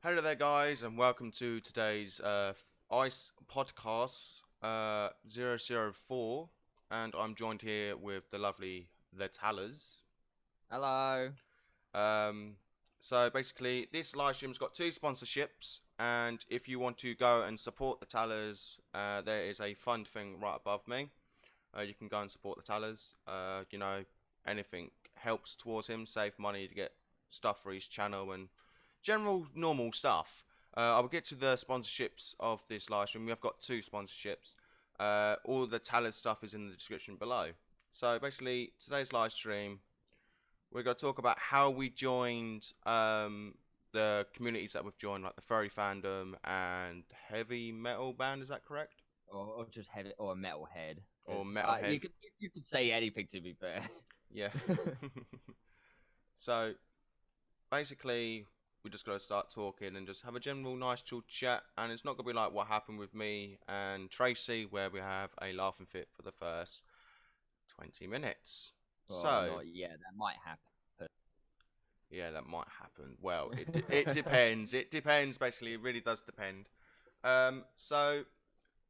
Hello there, guys, and welcome to today's ICE podcast 004. And I'm joined here with the lovely The Tallers. Hello. So basically, this live stream's got two sponsorships, and if you want to go and support the Tallers, there is a fund thing right above me. You can go and support the Tallers. Anything helps towards him, save money to get stuff for his channel and general normal stuff. I will get to the sponsorships of this live stream. We've got two sponsorships. All the Tallers stuff is in the description below. So basically, today's live stream, we're going to talk about how we joined the communities that we've joined, like the furry fandom and heavy metal band. Is that correct? Or just heavy, or metalhead. Or 'Cause, metalhead. you could say anything, to be fair. Yeah. So basically, we just got to start talking and just have a general nice chill chat. And it's not going to be like what happened with me and Tracy, where we have a laughing fit for the first 20 minutes. Yeah, that might happen. Yeah, that might happen. Well, it depends. It depends. Basically, it really does depend. So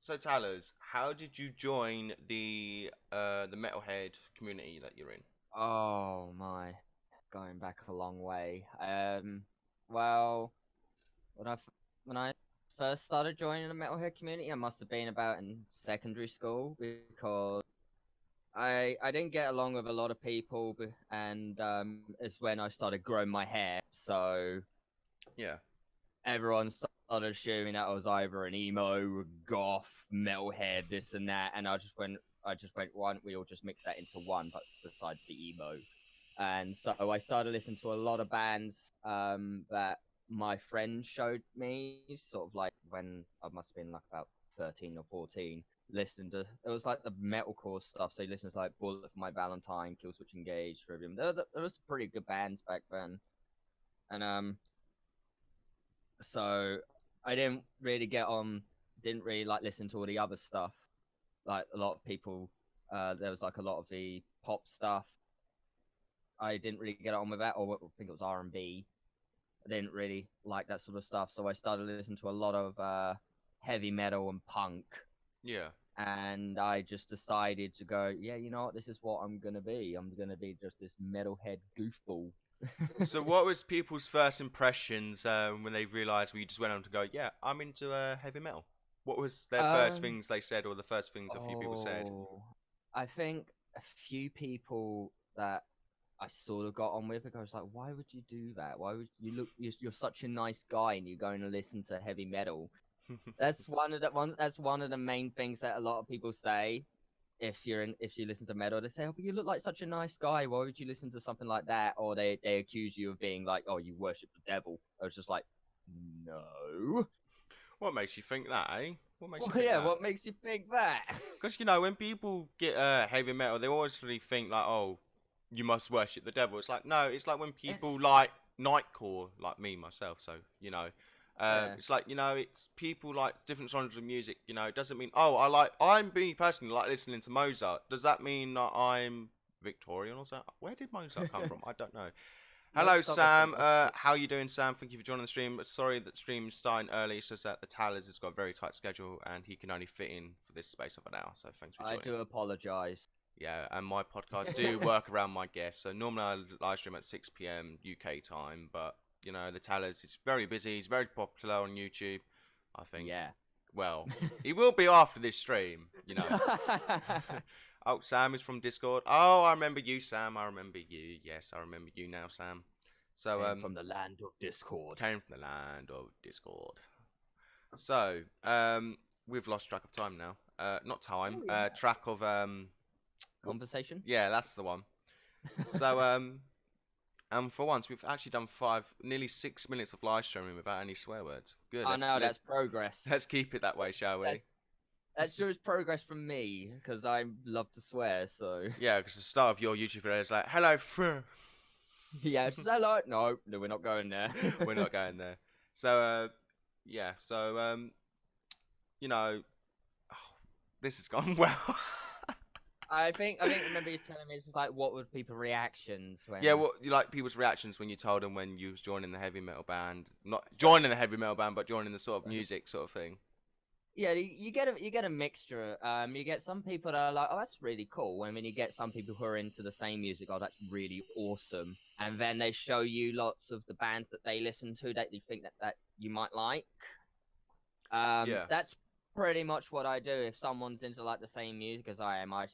Tallers, how did you join the metalhead community that you're in? Oh my, going back a long way. Well, when I first started joining the metalhead community, I must have been about in secondary school because I didn't get along with a lot of people, and it's when I started growing my hair. So Yeah. everyone started assuming that I was either an emo, goth, metalhead, this and that, and I just went, why don't we all just mix that into one? But besides the emo, and so I started listening to a lot of bands that my friend showed me, sort of like when I must have been like about 13 or 14. Listened to, it was like the metalcore stuff. So you listen to like Bullet for My Valentine, Killswitch Engage, Trivium. There was pretty good bands back then, and so I didn't really like listen to all the other stuff. Like a lot of people, there was like a lot of the pop stuff. I didn't really get on with that, or I think it was R&B. I didn't really like that sort of stuff, so I started listening to a lot of heavy metal and punk. Yeah. And I just decided to go, yeah, you know what, this is what I'm gonna be. I'm gonna be just this metalhead goofball. So what was people's first impressions when they realised we just went on to go, yeah, I'm into heavy metal? What was their first things they said, or the first things a few people said? I think a few people that I sort of got on with, I was like, why would you do that? Why would you look? You're such a nice guy, and you're going to listen to heavy metal. That's one of the main things that a lot of people say. If you listen to metal, they say, "Oh, but you look like such a nice guy. Why would you listen to something like that?" Or they accuse you of being like, "Oh, you worship the devil." I was just like, "No." What makes you think that, eh? What makes you Well, think yeah, that? what makes you think that? Because, when people get heavy metal, they always really think, like, oh, you must worship the devil. It's like, no, it's like when people like nightcore, like me, myself, so, Yeah. it's like, it's people like different genres of music, it doesn't mean, oh, me personally like listening to Mozart. Does that mean that I'm Victorian or something? Where did Mozart come from? I don't know. Hello, Sam. How you doing, Sam? Thank you for joining the stream. Sorry that the stream's starting early. It's just that the Tallers has got a very tight schedule and he can only fit in for this space of an hour. So thanks for joining. I do apologise. Yeah, and my podcast do work around my guests. So normally I live stream at 6 p.m. UK time, but the Tallers, it's very busy. He's very popular on YouTube, I think. Yeah. Well, he will be after this stream, Oh, Sam is from Discord. Oh, I remember you, Sam. I remember you. Yes, I remember you now, Sam. So, came from the land of Discord. Came from the land of Discord. So, we've lost track of time now. Not time. Track of Conversation. Yeah, that's the one. So, for once, we've actually done nearly 6 minutes of live streaming without any swear words. Good. I know, that's progress. Let's keep it that way, shall we? That shows progress from me, because I love to swear, so... Yeah, because the start of your YouTube video is like, hello, Yeah, it's hello. No, we're not going there. We're not going there. So, yeah, so, this has gone well. I think remember you telling me it's just like what were people reactions when Yeah, what you like people's reactions when you told them when you was joining the heavy metal band, not so, joining the heavy metal band, but joining the sort of music sort of thing. yeah, you get a mixture. You get some people that are like, oh, that's really cool. And then you get some people who are into the same music. Oh, that's really awesome. And then they show you lots of the bands that they listen to that you think that you might like. Yeah. That's pretty much what I do. If someone's into like the same music as I am, I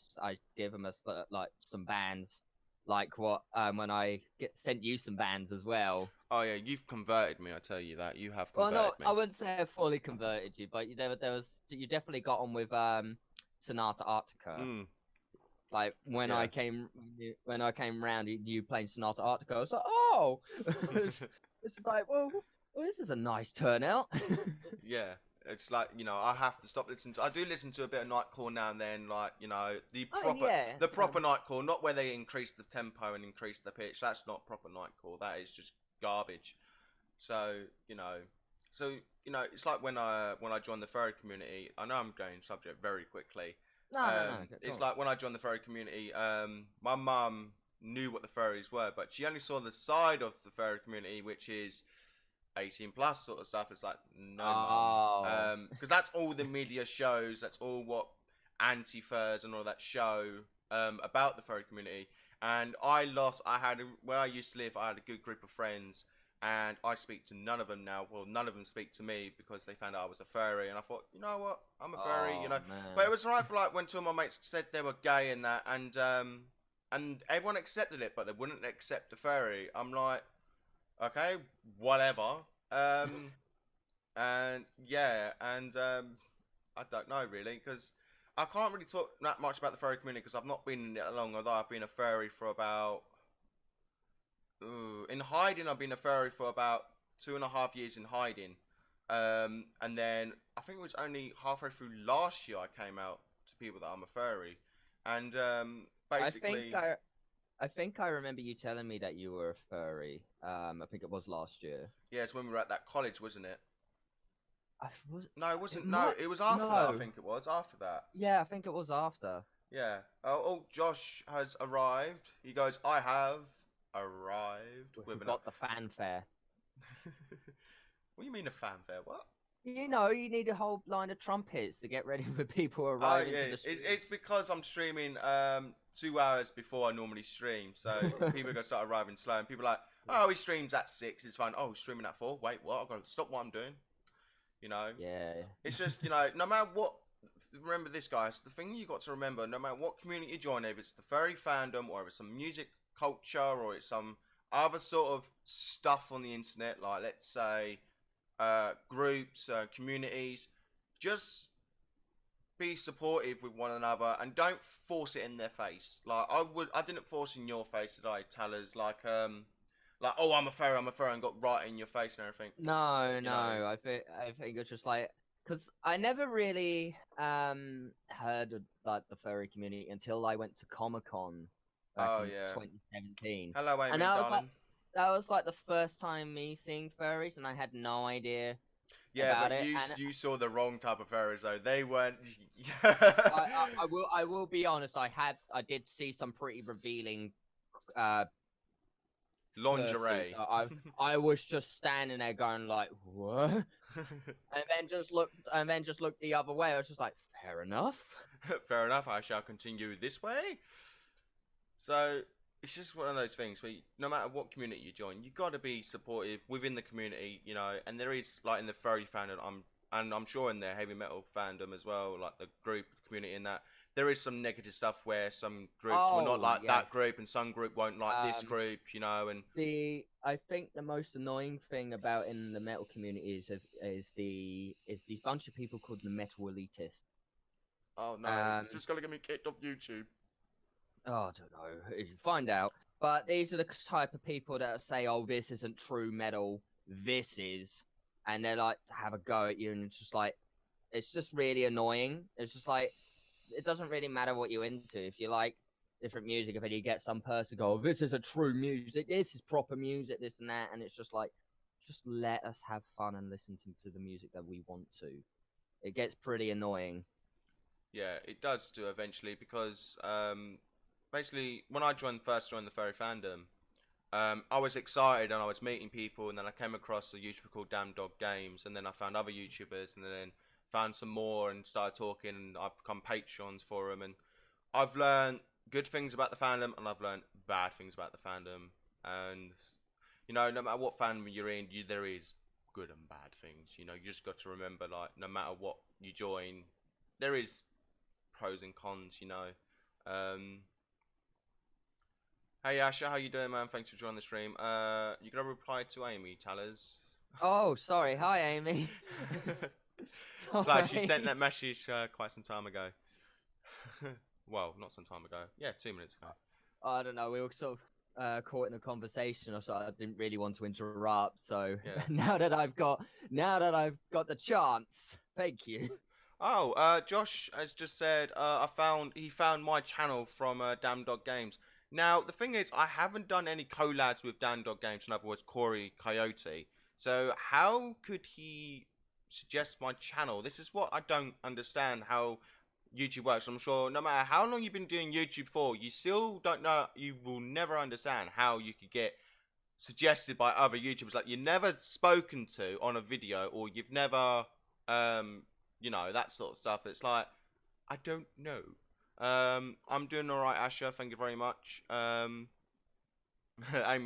give them like some bands, like what when I sent you some bands as well. Oh yeah, you've converted me. I tell you that you have Well, no, converted me. I wouldn't say I fully converted you, but there was you definitely got on with Sonata Arctica. Mm, Like yeah. when I came round, you playing Sonata Arctica. I was like, oh, it's like, well, this is a nice turnout. Yeah. It's like, I have to stop listening to. I do listen to a bit of Nightcore now and then, like, the Oh proper, yeah, the proper Nightcore, not where they increase the tempo and increase the pitch. That's not proper Nightcore. That is just garbage. So, so it's like when I joined the furry community. I know I'm going subject very quickly. no, go It's on. like when I joined the furry community. My mum knew what the furries were, but she only saw the side of the furry community, which is 18 plus sort of stuff. It's like, no, mum, Oh. because that's all the media shows. That's all what anti-furs and all that show about the furry community. And I had where I used to live, I had a good group of friends, and I speak to none of them now. Well, none of them speak to me because they found out I was a furry, and I thought, you know what, I'm a furry, Oh But man. it was right for like when two of my mates said they were gay and that, and everyone accepted it, but they wouldn't accept the furry. I'm like, okay, whatever. Um, and yeah, and I don't know really because I can't really talk that much about the furry community because I've not been in it that long. Although I've been a furry for about in hiding, I've been a furry for about 2.5 years in hiding. And then I think it was only halfway through last year I came out to people that I'm a furry, and I think basically, I think I remember you telling me that you were a furry. I think it was last year. yeah, it's when we were at that college, wasn't it? I was No, it it wasn't. No, might it was after that. I no. think it was after that. Yeah, I think it was after. Yeah. Oh, Josh has arrived. He goes, I have arrived We with an. forgot the fanfare. What do you mean a fanfare? What? You know, you need a whole line of trumpets to get ready for people Oh arriving yeah, to the stream. it's because I'm streaming 2 hours before I normally stream, so people are gonna start arriving slow, and people are like, oh, he streams at 6. It's fine. Oh, he's streaming at 4. Wait, what? I've got to stop what I'm doing. You know. Yeah. It's just, no matter what, remember this, guys, the thing you got to remember, no matter what community you join, if it's the furry fandom, or if it's some music culture, or it's some other sort of stuff on the internet, like, let's say, groups, communities, just be supportive with one another, and don't force it in their face. Like, I didn't force in your face, did I, Tellers? Like, oh, I'm a furry, and got right in your face and everything, No, you know. no. I think it's just like because I never really heard of like the furry community until I went to Comic Con back Oh, in yeah. 2017, Hello, and Amy, darling. that was like the first time me seeing furries, and I had no idea Yeah, about but it. you And you saw the wrong type of furries though. They weren't I will be honest. I did see some pretty revealing uh fursuits. lingerie. I was just standing there going like, what? And then just looked the other way. I was just like, fair enough. Fair enough. I shall continue this way. So it's just one of those things where no matter what community you join, you got to be supportive within the community, And there is like in the furry fandom, I'm sure in the heavy metal fandom as well, like the group community in that. There is some negative stuff where some groups will not Oh like yes. that group, and some group won't like this Um, and the I think the most annoying thing about in the metal community is these bunch of people called the metal elitists. oh no, Um, it's just gonna get me kicked off YouTube. oh, I don't know. You find out. But these are the type of people that say, "Oh, this isn't true metal. This is," and they're like have a go at you, and it's just really annoying. It's just like it doesn't really matter what you're into. If you like different music, if you get some person go, oh, "This is a true music. This is proper music. This and that," and it's just like, just let us have fun and listen to the music that we want to. It gets pretty annoying. Yeah, it does do eventually because basically when I first joined the furry fandom, I was excited and I was meeting people, and then I came across a YouTuber called Damn Dog Games, and then I found other YouTubers, and then found some more and started talking, and I've become patrons for them, and I've learned good things about the fandom, and I've learned bad things about the fandom, and no matter what fandom you're in, there is good and bad things. You just got to remember, like, no matter what you join, there is pros and cons. Um, Hey Asha, how you doing, man? Thanks for joining the stream. You gonna reply to Amy Tallers? Oh, sorry. Hi, Amy. Like, she sent Sorry. that message quite some time ago. Well, not some time ago. Yeah, 2 minutes ago. I don't know. We were sort of caught in a conversation, so I didn't really want to interrupt. So Yeah. now that I've got the chance, thank you. Oh, Josh has just said he found my channel from Damn Dog Games. Now the thing is, I haven't done any collabs with Damn Dog Games. In other words, Corey Coyote. So how could he suggest my channel? This is what I don't understand, how YouTube works. I'm sure no matter how long you've been doing YouTube for, you still don't know. You will never understand how you could get suggested by other YouTubers. Like, you're never spoken to on a video, or you've never that sort of stuff. It's like, I don't know. I'm doing alright, Asher, thank you very much. Amy's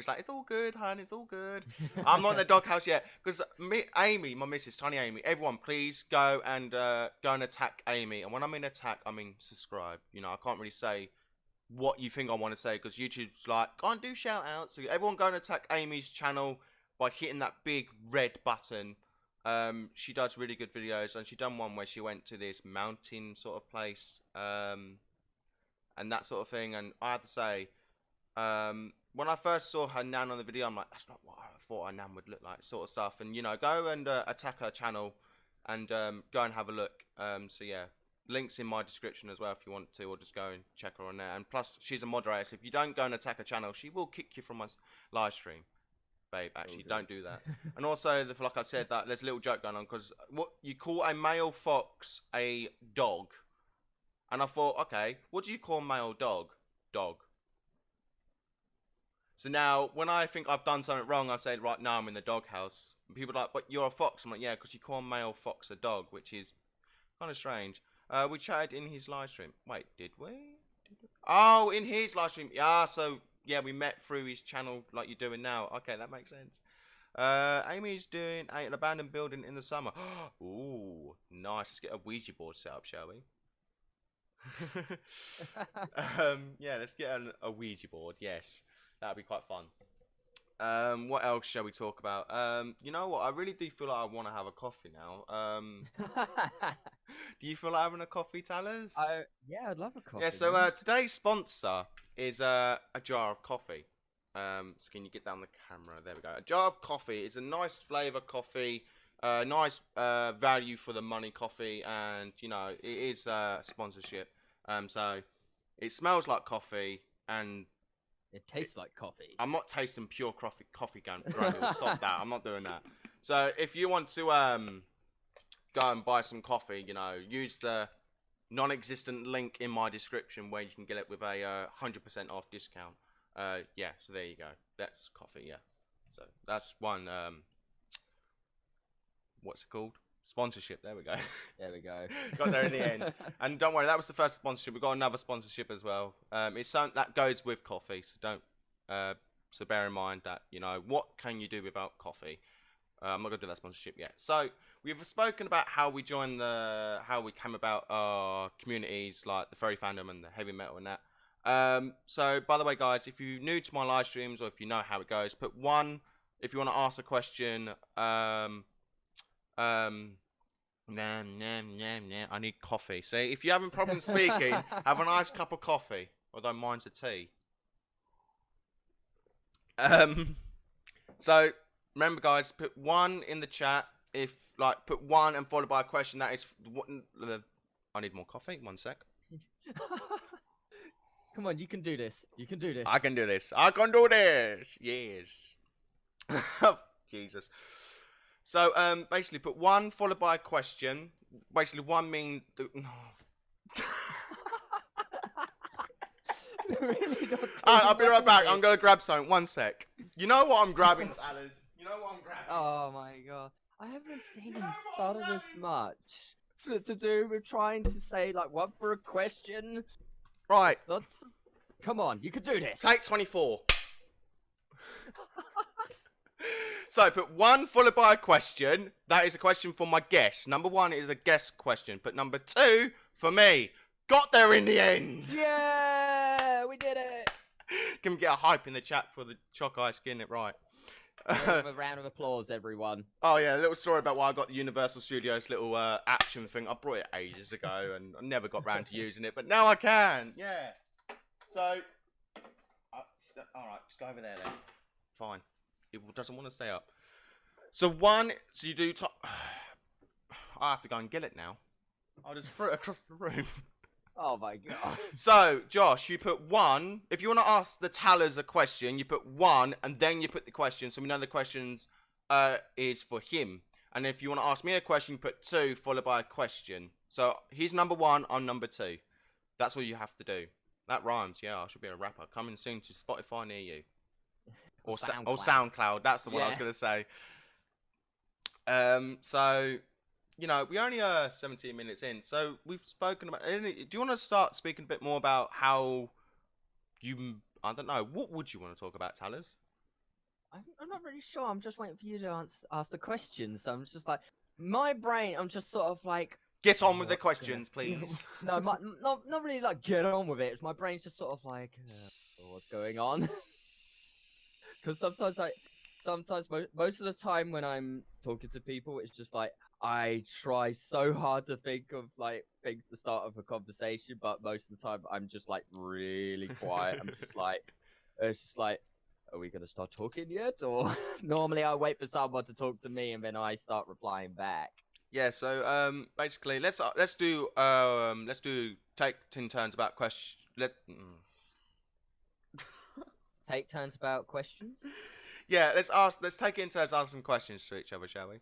like, it's all good, hun, it's all good. I'm not in the doghouse yet, because Amy, my missus, Tiny Amy, everyone, please go and attack Amy. And when I mean attack, I mean subscribe. I can't really say what you think I want to say, because YouTube's like, can't do shout outs. So everyone go and attack Amy's channel by hitting that big red button. She does really good videos, and she done one where she went to this mountain sort of place, and that sort of thing. And I have to say, when I first saw her nan on the video, I'm like, that's not what I thought her nan would look like, sort of stuff. And go and attack her channel, and go and have a look. So yeah, links in my description as well if you want to, or just go and check her on there. And plus, she's a moderator, so if you don't go and attack her channel, she will kick you from my live stream. Babe, actually, don't do that. And also, like I said, that there's a little joke going on, because what you call a male fox a dog, and I thought, okay, what do you call a male dog? Dog. So now, when I think I've done something wrong, I say, right now I'm in the doghouse. And people are like, but you're a fox. I'm like, yeah, because you call a male fox a dog, which is kind of strange. We chatted in his live stream. Wait, did we? Oh, in his live stream. Yeah, so yeah, we met through his channel like you're doing now. Okay, that makes sense. Amy's doing an abandoned building in the summer. Ooh, nice. Let's get a Ouija board set up, shall we? Yeah, let's get a Ouija board. Yes, that'd be quite fun. What else shall we talk about? You know what? I really do feel like I want to have a coffee now. Do you feel like having a coffee, Tallers? Yeah, I'd love a coffee. Yeah, so today's sponsor is a jar of coffee. So can you get down the camera? There we go. A jar of coffee is a nice flavour coffee, nice value for the money coffee, and it is sponsorship. So it smells like coffee, and it tastes like coffee. I'm not tasting pure coffee granules. Stop that. I'm not doing that. So if you want to go and buy some coffee, use the non-existent link in my description where you can get it with a 100% off discount. Yeah, so there you go. That's coffee, yeah. So that's one, what's it called? Sponsorship, there we go. There we go. Got there in the end. And don't worry, that was the first sponsorship. We've got another sponsorship as well. It's something that goes with coffee, so so bear in mind that, what can you do without coffee? I'm not going to do that sponsorship yet. So we've spoken about how we how we came about our communities, like the furry fandom and the heavy metal and that. So by the way, guys, if you're new to my live streams, or if you know how it goes, put 1 if you want to ask a question. I need coffee. So if you're having problems speaking, have a nice cup of coffee. Although mine's a tea. So remember, guys, put 1 in the chat. If put 1 and followed by a question. That is what. I need more coffee. 1 sec. Come on, you can do this. You can do this. I can do this. I can do this. Yes. Jesus. So basically, put 1 followed by a question. Basically, 1 means. Really not Alright, I'll be right back. doing I'm gonna grab something. One sec. You know what I'm grabbing, Talers? You know what I'm grabbing? Oh my god. I haven't seen You him know what I'm stutter this much. To do with trying to say, like, what for a question? Right. It's not... Come on, you could do this. Take 24. So put 1 followed by a question. That is a question for my guest. Number 1 is a guest question. Put number 2 for me. Got there in the end. Yeah, we did it. Can we get a hype in the chat for the ChocIce getting it right? Give a round of applause, everyone. Oh yeah, a little story about why I got the Universal Studios little action thing. I brought it ages ago and I never got round to using it, but now I can. Yeah. So, all right, just go over there then. Fine. It doesn't want to stay up. So you do top. I have to go and get it now. I'll just throw it across the room. Oh my god. So, Josh, you put 1. If you want to ask the Talers a question, you put 1 and then you put the question. So we know the questions is for him. And if you want to ask me a question, you put 2 followed by a question. So he's number 1, I'm number 2. That's what you have to do. That rhymes. Yeah, I should be a rapper. Coming soon to Spotify near you. Or SoundCloud. That's the one I was going to say. So... You know, we only are 17 minutes in, so we've spoken about... Do you want to start speaking a bit more about how you... I don't know, what would you want to talk about, Talers? I'm not really sure. I'm just waiting for you to ask the questions. So I'm just like... My brain, I'm just sort of like... Get on with the questions, please. No, not really like get on with it. My brain's just sort of like... what's going on? Because sometimes, most of the time when I'm talking to people, it's just like... I try so hard to think of like things to start of a conversation, but most of the time I'm just like really quiet. I'm just like, it's just like, are we gonna start talking yet? Or normally I wait for someone to talk to me and then I start replying back. Yeah. So basically, let's do take 10 turns about question. Take turns about questions. Yeah. Let's take it in turns asking questions to each other, shall we?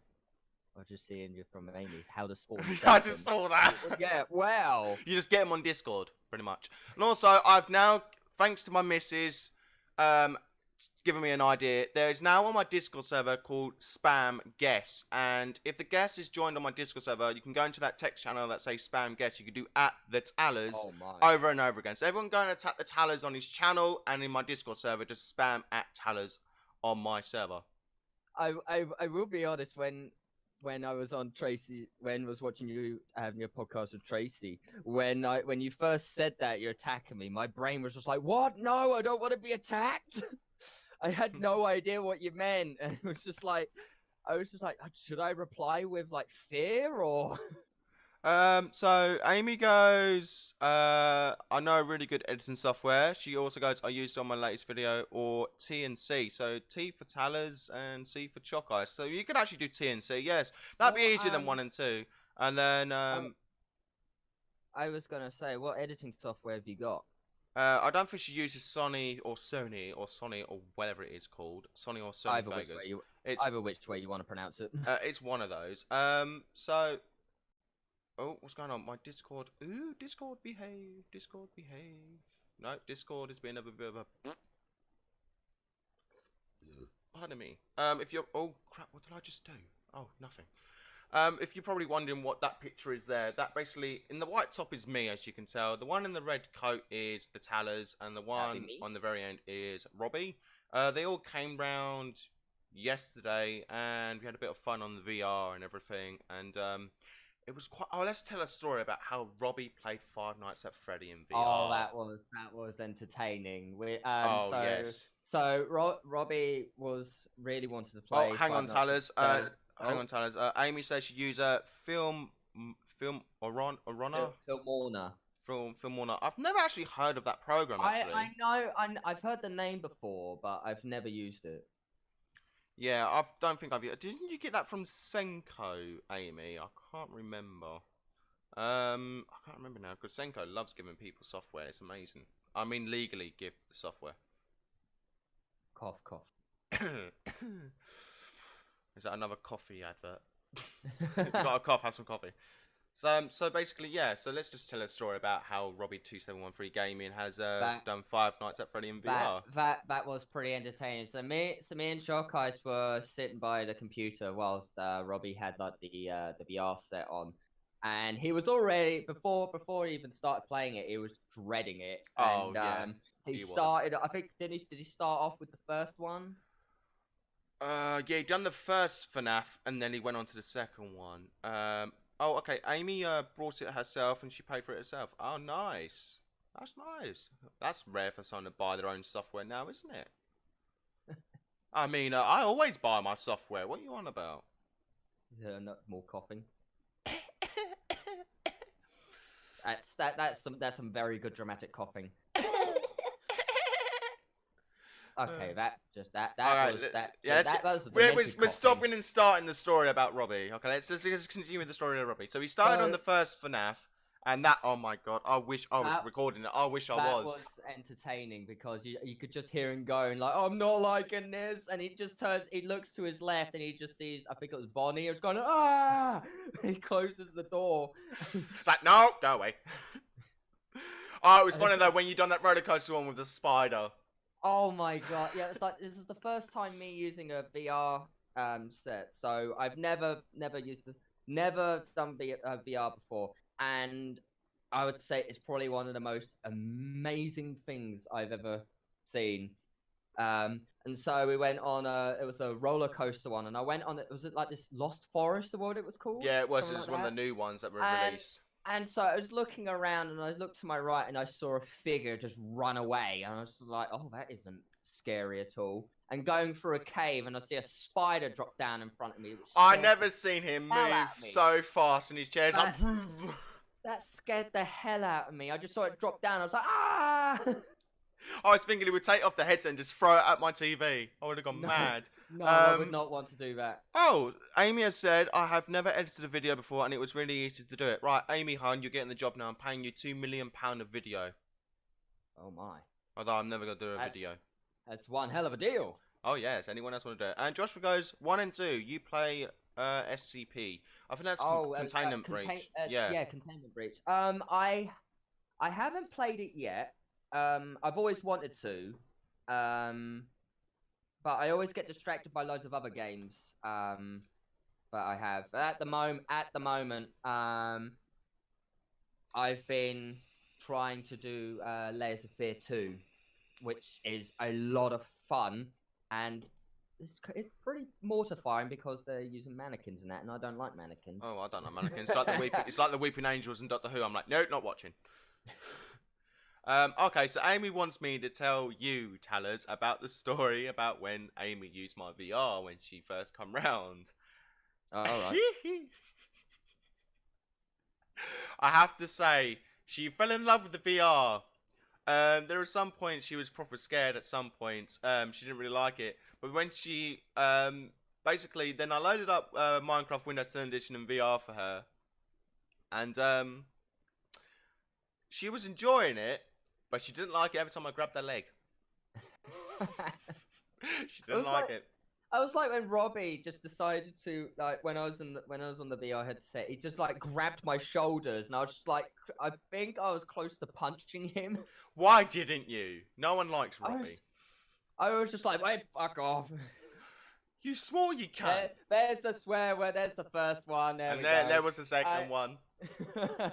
I'm just seeing you from Amy. How to spawn. I just saw that. Yeah, well. You just get them on Discord, pretty much. And also, I've now, thanks to my missus, given me an idea. There is now on my Discord server called Spam Guess. And if the guest is joined on my Discord server, you can go into that text channel that says Spam Guess. You can do at the Talers over and over again. So everyone go and attack the Talers on his channel and in my Discord server, just spam at Talers on my server. I will be honest, when I was on Tracy, when I was watching you having your podcast with Tracy, when you first said that you're attacking me, my brain was just like, what? No, I don't want to be attacked. I had no idea what you meant. And I was just like, should I reply with like fear or? So Amy goes, I know a really good editing software. She also goes, I used it on my latest video, or T and C. So T for Talers and C for ChocIce. So you could actually do T and C, yes. That'd be easier than 1 and 2. And then, I was gonna say, what editing software have you got? I don't think she uses Sony or whatever it is called. Sony or Sony Vegas. Either which way you want to pronounce it. It's one of those. So... Oh, what's going on? My Discord. Ooh, Discord behave. Discord behave. No, Discord has been a bit of a... Pardon me. If you're... Oh, crap, what did I just do? Oh, nothing. If you're probably wondering what that picture is there, that basically... In the white top is me, as you can tell. The one in the red coat is the Talers, and the one on the very end is Robbie. They all came round yesterday, and we had a bit of fun on the VR and everything, and... It was quite... Oh, let's tell a story about how Robbie played Five Nights at Freddy in VR. Oh, that was entertaining. Yes. So Robbie really wanted to play. Oh, hang on, Talers. Hang on, Talers. Amy says she used Film Warner. I've never actually heard of that program. Actually, I know. I've heard the name before, but I've never used it. Yeah, I don't think I've... Didn't you get that from Senko, Amy? I can't remember. I can't remember now, because Senko loves giving people software. It's amazing. I mean, legally give the software. Cough, cough. Is that another coffee advert? If you got a cough, have some coffee. So basically, yeah. So let's just tell a story about how Robbie2713 Gaming has That done Five Nights at Freddy in that VR. that was pretty entertaining. So me and ChocIce were sitting by the computer whilst Robbie had like the VR set on, and he was already before he even started playing it, he was dreading it, Oh and yeah, he he was. started. I think did he start off with the first one? Yeah, he done the first FNAF and then he went on to the second one. Oh, okay. Amy brought it herself and she paid for it herself. Oh, nice. That's nice. That's rare for someone to buy their own software now, isn't it? I mean, I always buy my software. What are you on about? No, more coughing. That's some very good dramatic coughing. Okay, that Alright, was that. yeah, let's that was we're demented we're coughing. stopping and starting the story about Robbie. Okay, let's continue with the story of Robbie. So he started on the first FNAF, and that, oh my god, I wish I was recording it. I wish I That was. was entertaining because you could just hear him going like, "I'm not liking this," and he just turns, he looks to his left, and he just sees, I think it was Bonnie. It's going, ah! He closes the door. It's like, no, go away. Oh, it was funny though when you done that roller coaster one with the spider. Oh my god! Yeah, it's like this is the first time me using a VR set, so I've never done VR before, and I would say it's probably one of the most amazing things I've ever seen. And so we went on it was a roller coaster one, and I went on it. Was it like this Lost Forest, or what it was called? Yeah, it was. It Something was like one of that. the new ones that were And released. and so I was looking around, and I looked to my right, and I saw a figure just run away, and I was like, "Oh, that isn't scary at all." And going through a cave, and I see a spider drop down in front of me. Which I scared never the seen him hell move out of me. so fast in his chair. It's like, That scared the hell out of me. I just saw it drop down. I was like, ah! I was thinking he would take off the headset and just throw it at my TV. I would have gone mad. No, I would not want to do that. Oh, Amy has said, I have never edited a video before and it was really easy to do it. Right, Amy Hun, you're getting the job now. I'm paying you £2 million a video. Oh my. Although I'm never going to do a video. That's one hell of a deal. Oh yes, anyone else want to do it? And Joshua goes, 1 and 2, you play SCP. I think that's Containment Breach. Yeah, Containment Breach. I haven't played it yet. I've always wanted to. But I always get distracted by loads of other games. But I have at the moment. I've been trying to do Layers of Fear 2, which is a lot of fun, and it's pretty mortifying because they're using mannequins and that, and I don't like mannequins. Oh, I don't like mannequins. It's like the Weeping Angels and Doctor Who. I'm like, nope, not watching. Okay, so Amy wants me to tell you, Tallers, about the story about when Amy used my VR when she first come round. Oh, alright. I have to say, she fell in love with the VR. There were some points she was proper scared at some points. She didn't really like it. But when she, basically, then I loaded up Minecraft Windows 10 Edition in VR for her. And, she was enjoying it. But she didn't like it every time I grabbed her leg. She didn't like it. I was like when Robbie just decided to, like, when I was on the VR headset, he just like grabbed my shoulders, and I was just like, I think I was close to punching him. Why didn't you? No one likes Robbie. I was just like, wait, fuck off. You swore you can't. There's the swear word. There's the first one. There was the second one. There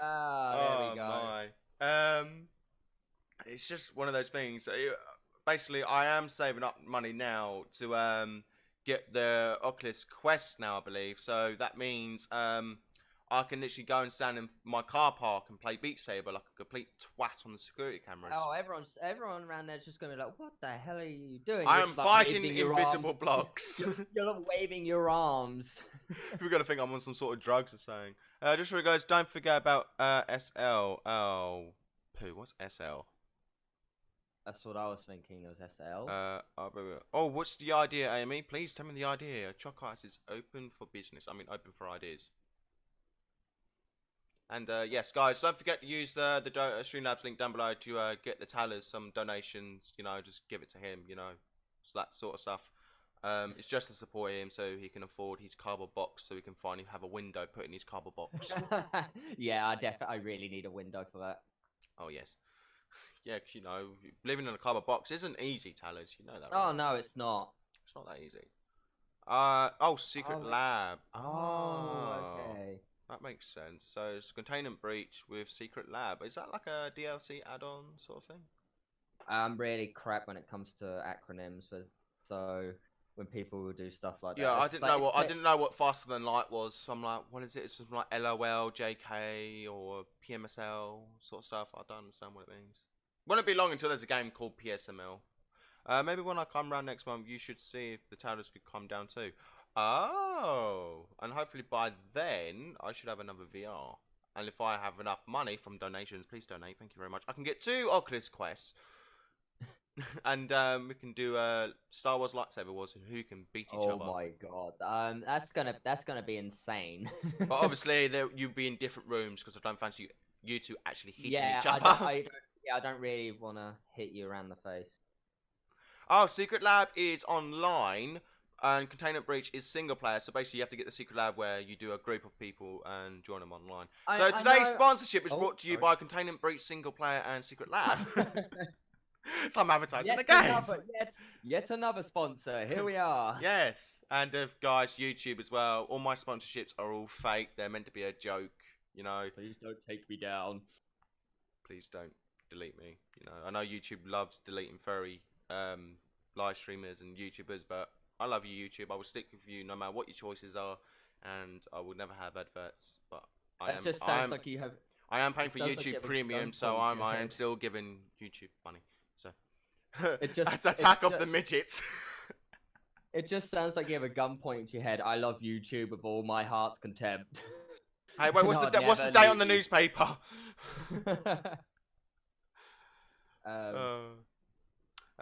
we go. My. It's just one of those things. Basically, I am saving up money now to get the Oculus Quest now, I believe. So that means I can literally go and stand in my car park and play Beat Saber like a complete twat on the security cameras. Oh, everyone around there's just gonna be like, "What the hell are you doing?" I am fighting invisible blocks. You're not waving your arms. We're gonna think I'm on some sort of drugs or something. Just where it goes, don't forget about SL. Oh, poo. What's SL? That's what I was thinking. It was SL. Oh, what's the idea, Amy? Please tell me the idea. ChocIce is open for business. I mean, open for ideas. And yes, guys, don't forget to use the Streamlabs link down below to get the Tallers some donations. You know, just give it to him. You know, so that sort of stuff. It's just to support him so he can afford his cardboard box, so he can finally have a window put in his cardboard box. Yeah, I really need a window for that. Oh yes, yeah, 'cause, you know, living in a cardboard box isn't easy, Talers. You know that, Oh right? no, it's not. It's not that easy. Secret Oh, lab. okay. That makes sense. So it's containment breach with secret lab. Is that like a DLC add-on sort of thing? I'm really crap when it comes to acronyms, so when people will do stuff like Yeah, that, it's like, I didn't know what faster than light was. So I'm like, what is it? It's something like LOL, JK, or PMSL sort of stuff. I don't understand what it means. Won't be long until there's a game called PSML. Maybe when I come round next month, you should see if the towers could come down too. Oh, and hopefully by then I should have another VR. And if I have enough money from donations, please donate. Thank you very much. I can get 2 Oculus Quests, and we can do Star Wars lightsaber wars and who can beat each oh other. my god, that's gonna be insane. But obviously, you'd be in different rooms because I don't fancy you two actually hitting Yeah, each other. I don't really want to hit you around the face. Oh, Secret Lab is online, and Containment Breach is single player. So basically, you have to get the Secret Lab where you do a group of people and join them online. So today's sponsorship is brought to you by Containment Breach single player and Secret Lab. So I'm advertising the game. Yet another sponsor. Here we are. Yes, and guys, YouTube as well. All my sponsorships are all fake. They're meant to be a joke. You know. Please don't take me down. Please don't delete me. You know, I know YouTube loves deleting furry live streamers and YouTubers, but I love you, YouTube. I will stick with you no matter what your choices are, and I will never have adverts. But I am paying for YouTube Premium, so I am still giving YouTube money. So that's attack of the midgets. It just sounds like you have a gun pointed to your head. I love YouTube with all my heart's contempt. Hey, wait, what's the date on the newspaper?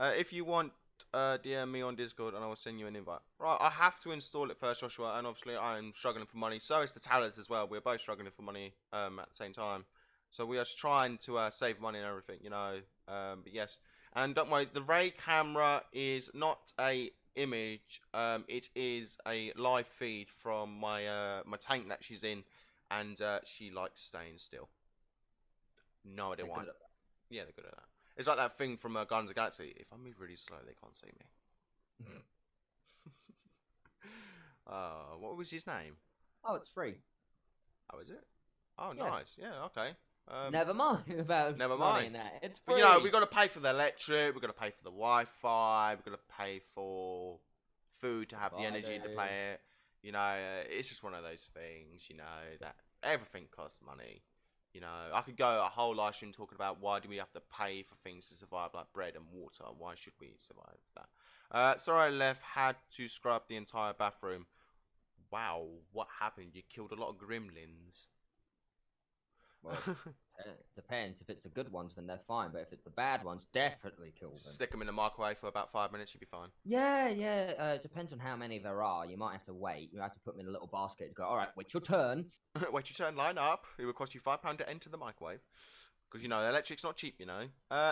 If you want, DM me on Discord and I will send you an invite. Right, I have to install it first, Joshua, and obviously I am struggling for money. So is the Talents as well. We're both struggling for money at the same time. So we are just trying to save money and everything, you know. But yes, and don't worry, the Ray camera is not a image. It is a live feed from my my tank that she's in, and she likes staying still. No idea why. Yeah, they're good at that. It's like that thing from Guardians of the Galaxy. If I move really slow, they can't see me. What was his name? Oh, it's free. Oh, is it? Oh, yeah. Nice. Yeah, okay. Never mind about that. It's free. But, you know, we've got to pay for the electric, we've got to pay for the Wi-Fi, we've got to pay for food to have the energy to play it. You know, it's just one of those things, you know, that everything costs money. You know, I could go a whole live stream talking about why do we have to pay for things to survive, like bread and water. Why should we survive that? Sorry I left, had to scrub the entire bathroom. Wow, what happened? You killed a lot of gremlins. Well, it depends. If it's the good ones, then they're fine. But if it's the bad ones, definitely kill them. Stick them in the microwave for about 5 minutes, you'll be fine. Yeah. It depends on how many there are. You might have to wait. You have to put them in a little basket and go, all right, wait your turn. Wait your turn, line up. It will cost you £5 to enter the microwave. Because, you know, the electric's not cheap, you know.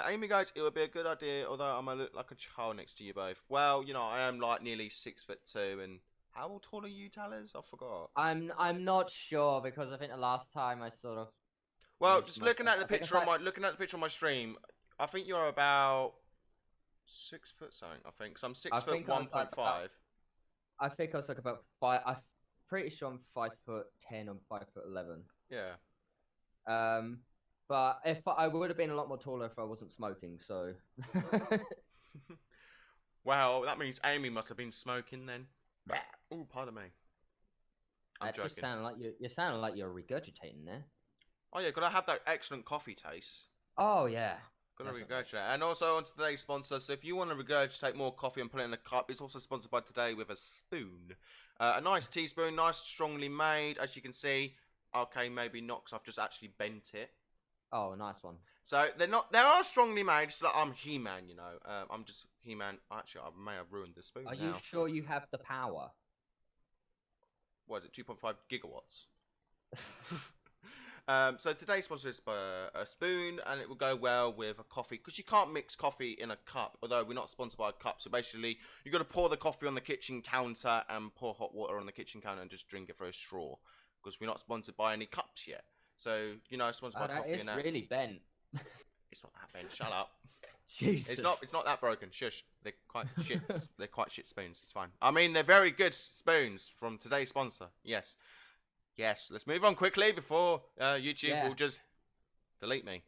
Amy, guys, it would be a good idea, although I might look like a child next to you both. Well, you know, I am like nearly 6'2", and how tall are you, Talers? I forgot. I'm not sure, because I think the last time I sort of... Well, just looking at the picture on my stream, I think you're about 6 foot something. I think so. I'm 6 foot 1.5. I think I was like about 5. I'm pretty sure I'm 5'10" or 5'11". Yeah. But if I would have been a lot more taller if I wasn't smoking. So. Well, that means Amy must have been smoking then. Oh, pardon me. I'm joking. Just sounded like you sounded like you're regurgitating there. Oh yeah, gotta have that excellent coffee taste. Oh yeah. Gonna regurgitate. And also on today's sponsor, so if you want to regurgitate more coffee and put it in a cup, it's also sponsored by today with a spoon. A nice teaspoon, nice strongly made, as you can see. Okay, maybe not, because I've just actually bent it. Oh, nice one. So they are strongly made, just like I'm He-Man, you know. I'm just He-Man. Actually, I may have ruined the spoon now. Are you sure you have the power? What is it, 2.5 gigawatts? So today's sponsor is a spoon, and it will go well with a coffee because you can't mix coffee in a cup. Although we're not sponsored by a cup, so basically you got to pour the coffee on the kitchen counter and pour hot water on the kitchen counter and just drink it through a straw because we're not sponsored by any cups yet. So sponsored by coffee and that. It's really bent. It's not that bent. Shut up. Jesus. It's not that broken. Shush. They're quite shit. They're quite shit spoons. It's fine. I mean, they're very good spoons from today's sponsor. Yes. Let's move on quickly before YouTube will just delete me.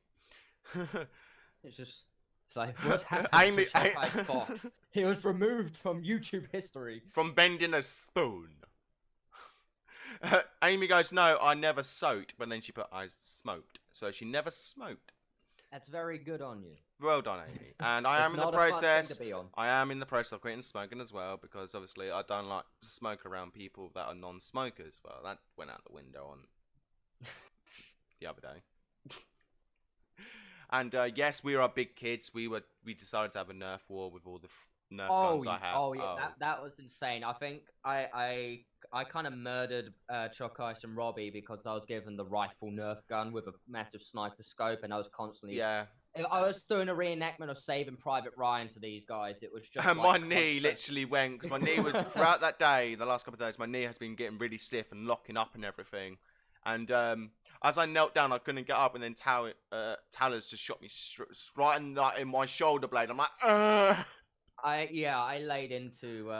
It's like what happened Amy, to ChocIce Fox? He was removed from YouTube history from bending a spoon. Amy goes, no, I never soaked, but then she put I smoked, so she never smoked. That's very good on you. Well done, Amy. And I am in the process. Of quitting smoking as well because obviously I don't like to smoke around people that are non-smokers. Well, that went out the window on the other day. And yes, we are big kids. We decided to have a Nerf war with all the Nerf guns I have. Oh yeah, that was insane. I think I kind of murdered ChocIce and Robbie because I was given the rifle Nerf gun with a massive sniper scope, and I was constantly I was doing a reenactment of Saving Private Ryan to these guys. It was just and my knee literally went because my knee was throughout that day, the last couple of days, my knee has been getting really stiff and locking up and everything. And as I knelt down, I couldn't get up, and then Talers just shot me right in my shoulder blade. I'm like, Ugh! I laid into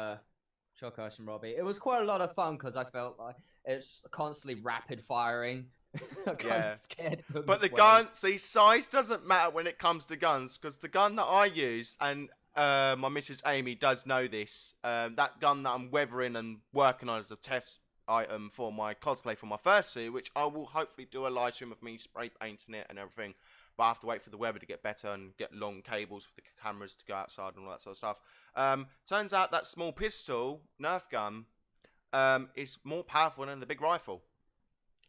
ChocIce and Robbie. It was quite a lot of fun because I felt like it's constantly rapid firing. I'm kind of scared. But the gun, see, size doesn't matter when it comes to guns because the gun that I use, and my Mrs. Amy does know this, that gun that I'm weathering and working on as a test item for my cosplay for my first suit, which I will hopefully do a live stream of me spray painting it and everything. But I have to wait for the weather to get better and get long cables for the cameras to go outside and all that sort of stuff. Turns out that small pistol, Nerf gun, is more powerful than the big rifle.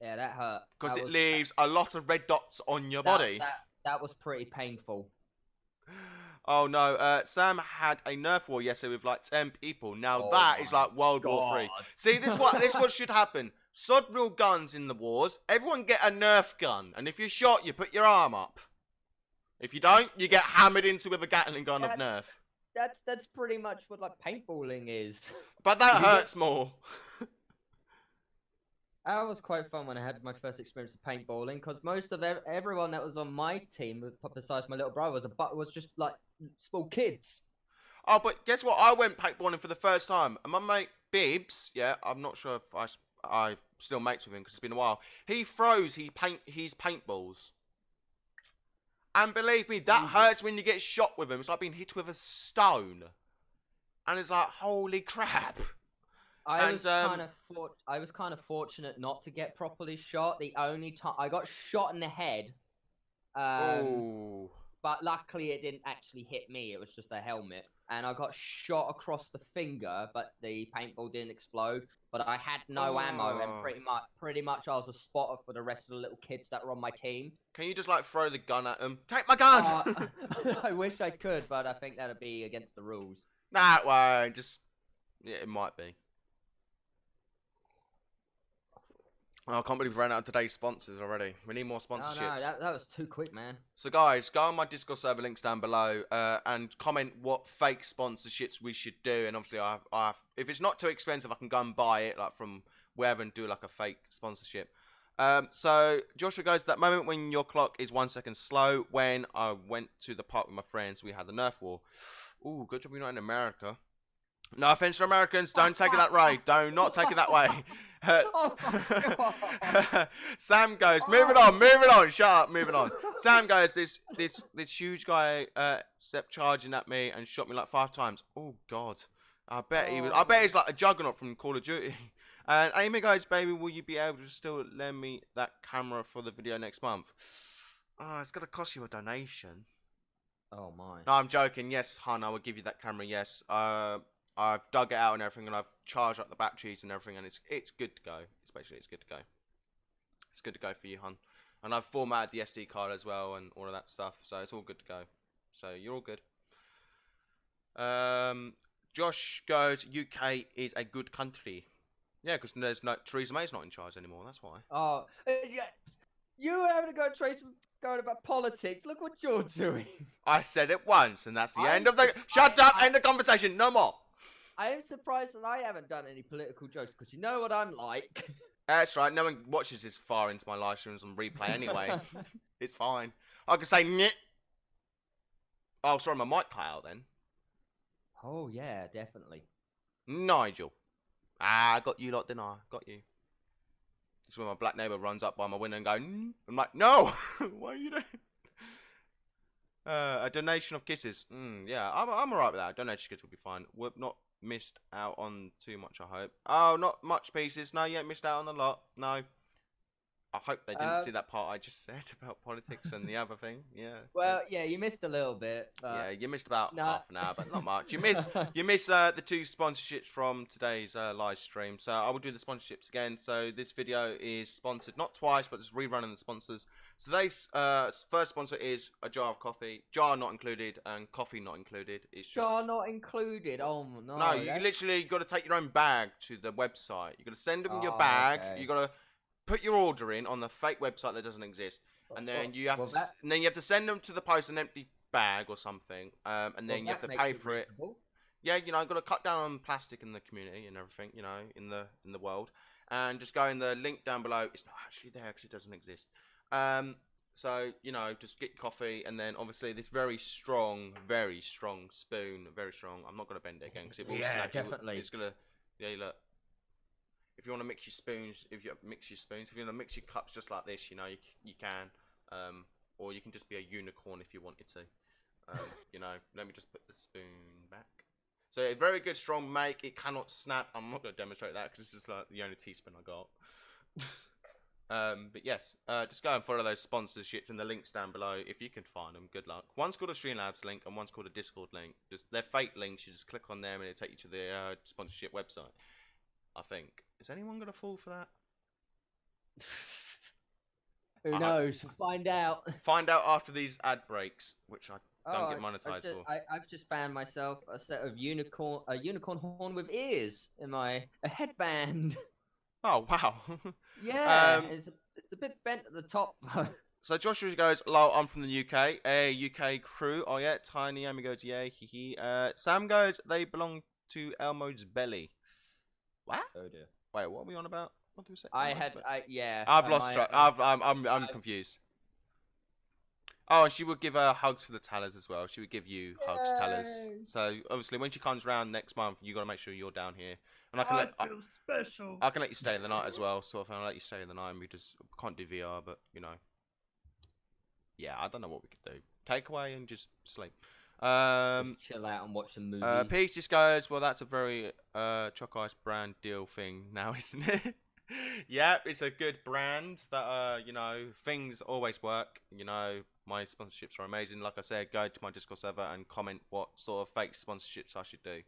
Yeah, that hurt. Because it leaves a lot of red dots on your body. That was pretty painful. Oh no, Sam had a Nerf war yesterday with like 10 people. Now that is like World War 3. See, this what should happen. Sod real guns in the wars. Everyone get a Nerf gun, and if you're shot, you put your arm up. If you don't, you get hammered into with a Gatling gun of Nerf. That's pretty much what like paintballing is. But that hurts more. That was quite fun when I had my first experience of paintballing because most of everyone that was on my team, besides my little brother, was just like small kids. Oh, but guess what? I went paintballing for the first time, and my mate Bibbs, I'm not sure if I still mates with him because it's been a while. He throws his paintballs, and believe me, that hurts when you get shot with them. It's like being hit with a stone, and it's like holy crap. I was kind of fortunate not to get properly shot. The only time I got shot in the head, but luckily it didn't actually hit me. It was just a helmet, and I got shot across the finger, but the paintball didn't explode. But I had no ammo, and pretty much I was a spotter for the rest of the little kids that were on my team. Can you just like throw the gun at them? Take my gun! I wish I could, but I think that'd be against the rules. Nah, it won't. It might be. Oh, I can't believe we ran out of today's sponsors already. We need more sponsorships. No, that was too quick, man. So guys, go on my Discord server, links down below, and comment what fake sponsorships we should do. And obviously, if it's not too expensive, I can go and buy it like from wherever and do like a fake sponsorship. So Joshua goes, that moment when your clock is 1 second slow. When I went to the park with my friends, we had the Nerf war. Ooh, good job you're not in America. No offense to Americans, don't take it that way. Do not take it that way. Sam goes, moving on, shut up, moving on. Sam goes, this huge guy stepped charging at me and shot me like 5 times. Oh god. I bet he's like a juggernaut from Call of Duty. And Amy goes, baby, will you be able to still lend me that camera for the video next month? Oh, it's gonna cost you a donation. Oh my. No, I'm joking. Yes, hon, I will give you that camera, yes. I've dug it out and everything, and I've charged up the batteries and everything, and it's good to go. It's good to go. It's good to go for you, hon. And I've formatted the SD card as well and all of that stuff, so it's all good to go. So you're all good. Josh goes, UK is a good country. Yeah, because there's no Theresa May's not in charge anymore. That's why. Oh, yeah. You were having to go trace going about politics. Look what you're doing. I said it once, and that's the I'm end of the. sur- Shut up! End of conversation. No more. I am surprised that I haven't done any political jokes because you know what I'm like. That's right. No one watches this far into my live streams on replay anyway. It's fine. I can say nit. Oh, sorry, my mic cut out then. Oh yeah, definitely. Nigel. I got you lot, didn't I? Got you. It's when my black neighbour runs up by my window and goes, I'm like, no! What are you doing? A donation of kisses. Yeah, I'm alright with that. A donation of kisses will be fine. We've not missed out on too much, I hope. Oh, not much pieces. No, you ain't missed out on a lot. No. I hope they didn't see that part I just said about politics and the other thing. Yeah. Well, yeah, you missed a little bit. But... Yeah, you missed about half an hour, but not much. You missed the 2 sponsorships from today's live stream. So I will do the sponsorships again. So this video is sponsored not twice, but just rerunning the sponsors. So today's first sponsor is a jar of coffee. Jar not included and coffee not included. It's just... Jar not included. Oh no. No, you literally got to take your own bag to the website. You got to send them your bag. Okay. You got to put your order in on the fake website that doesn't exist, and then you have and then you have to send them to the post an empty bag or something, and then you have to pay for it. Yeah, you know, got to cut down on plastic in the community and everything, you know, in the world, and just go in the link down below. It's not actually there because it doesn't exist. So you know, just get coffee, and then obviously this very strong spoon, very strong. I'm not gonna bend it again because it will snap. Definitely. It's gonna, yeah, look. If you want to mix your spoons, if you want to mix your cups just like this, you know, you can, or you can just be a unicorn if you wanted to. You know, let me just put the spoon back. So a very good strong make. It cannot snap. I'm not going to demonstrate that because this is like the only teaspoon I got. But yes, just go and follow those sponsorships and the links down below if you can find them. Good luck. One's called a Streamlabs link and one's called a Discord link. They're fake links. You just click on them and it'll take you to the sponsorship website. I think. Is anyone going to fall for that? Who knows? Find out. Find out after these ad breaks, which I don't get monetized for. I've just found myself a set of unicorn horn with ears in my headband. Oh wow! Yeah, it's a bit bent at the top though. So Joshua goes, "Hello, I'm from the UK. A UK crew. Oh yeah, Tiny Amy goes, yeah, hee. Sam goes, they belong to Elmo's belly. What? Oh dear. Wait, what are we on about? What did we say? Yeah. I've lost track. I'm confused. Oh, and she would give her hugs for the Tallers as well. She would give you hugs, Tallers. So obviously, when she comes round next month, you got to make sure you're down here. And I feel special. I can let you stay in the night as well. Sort of, I'll let you stay in the night. And we just can't do VR, but you know. Yeah, I don't know what we could do. Takeaway and just sleep. Just chill out and watch some movies. Peace just goes, well, that's a very ChocIce brand deal thing now, isn't it? Yeah, it's a good brand that, you know, things always work. You know, my sponsorships are amazing. Like I said, go to my Discord server and comment what sort of fake sponsorships I should do.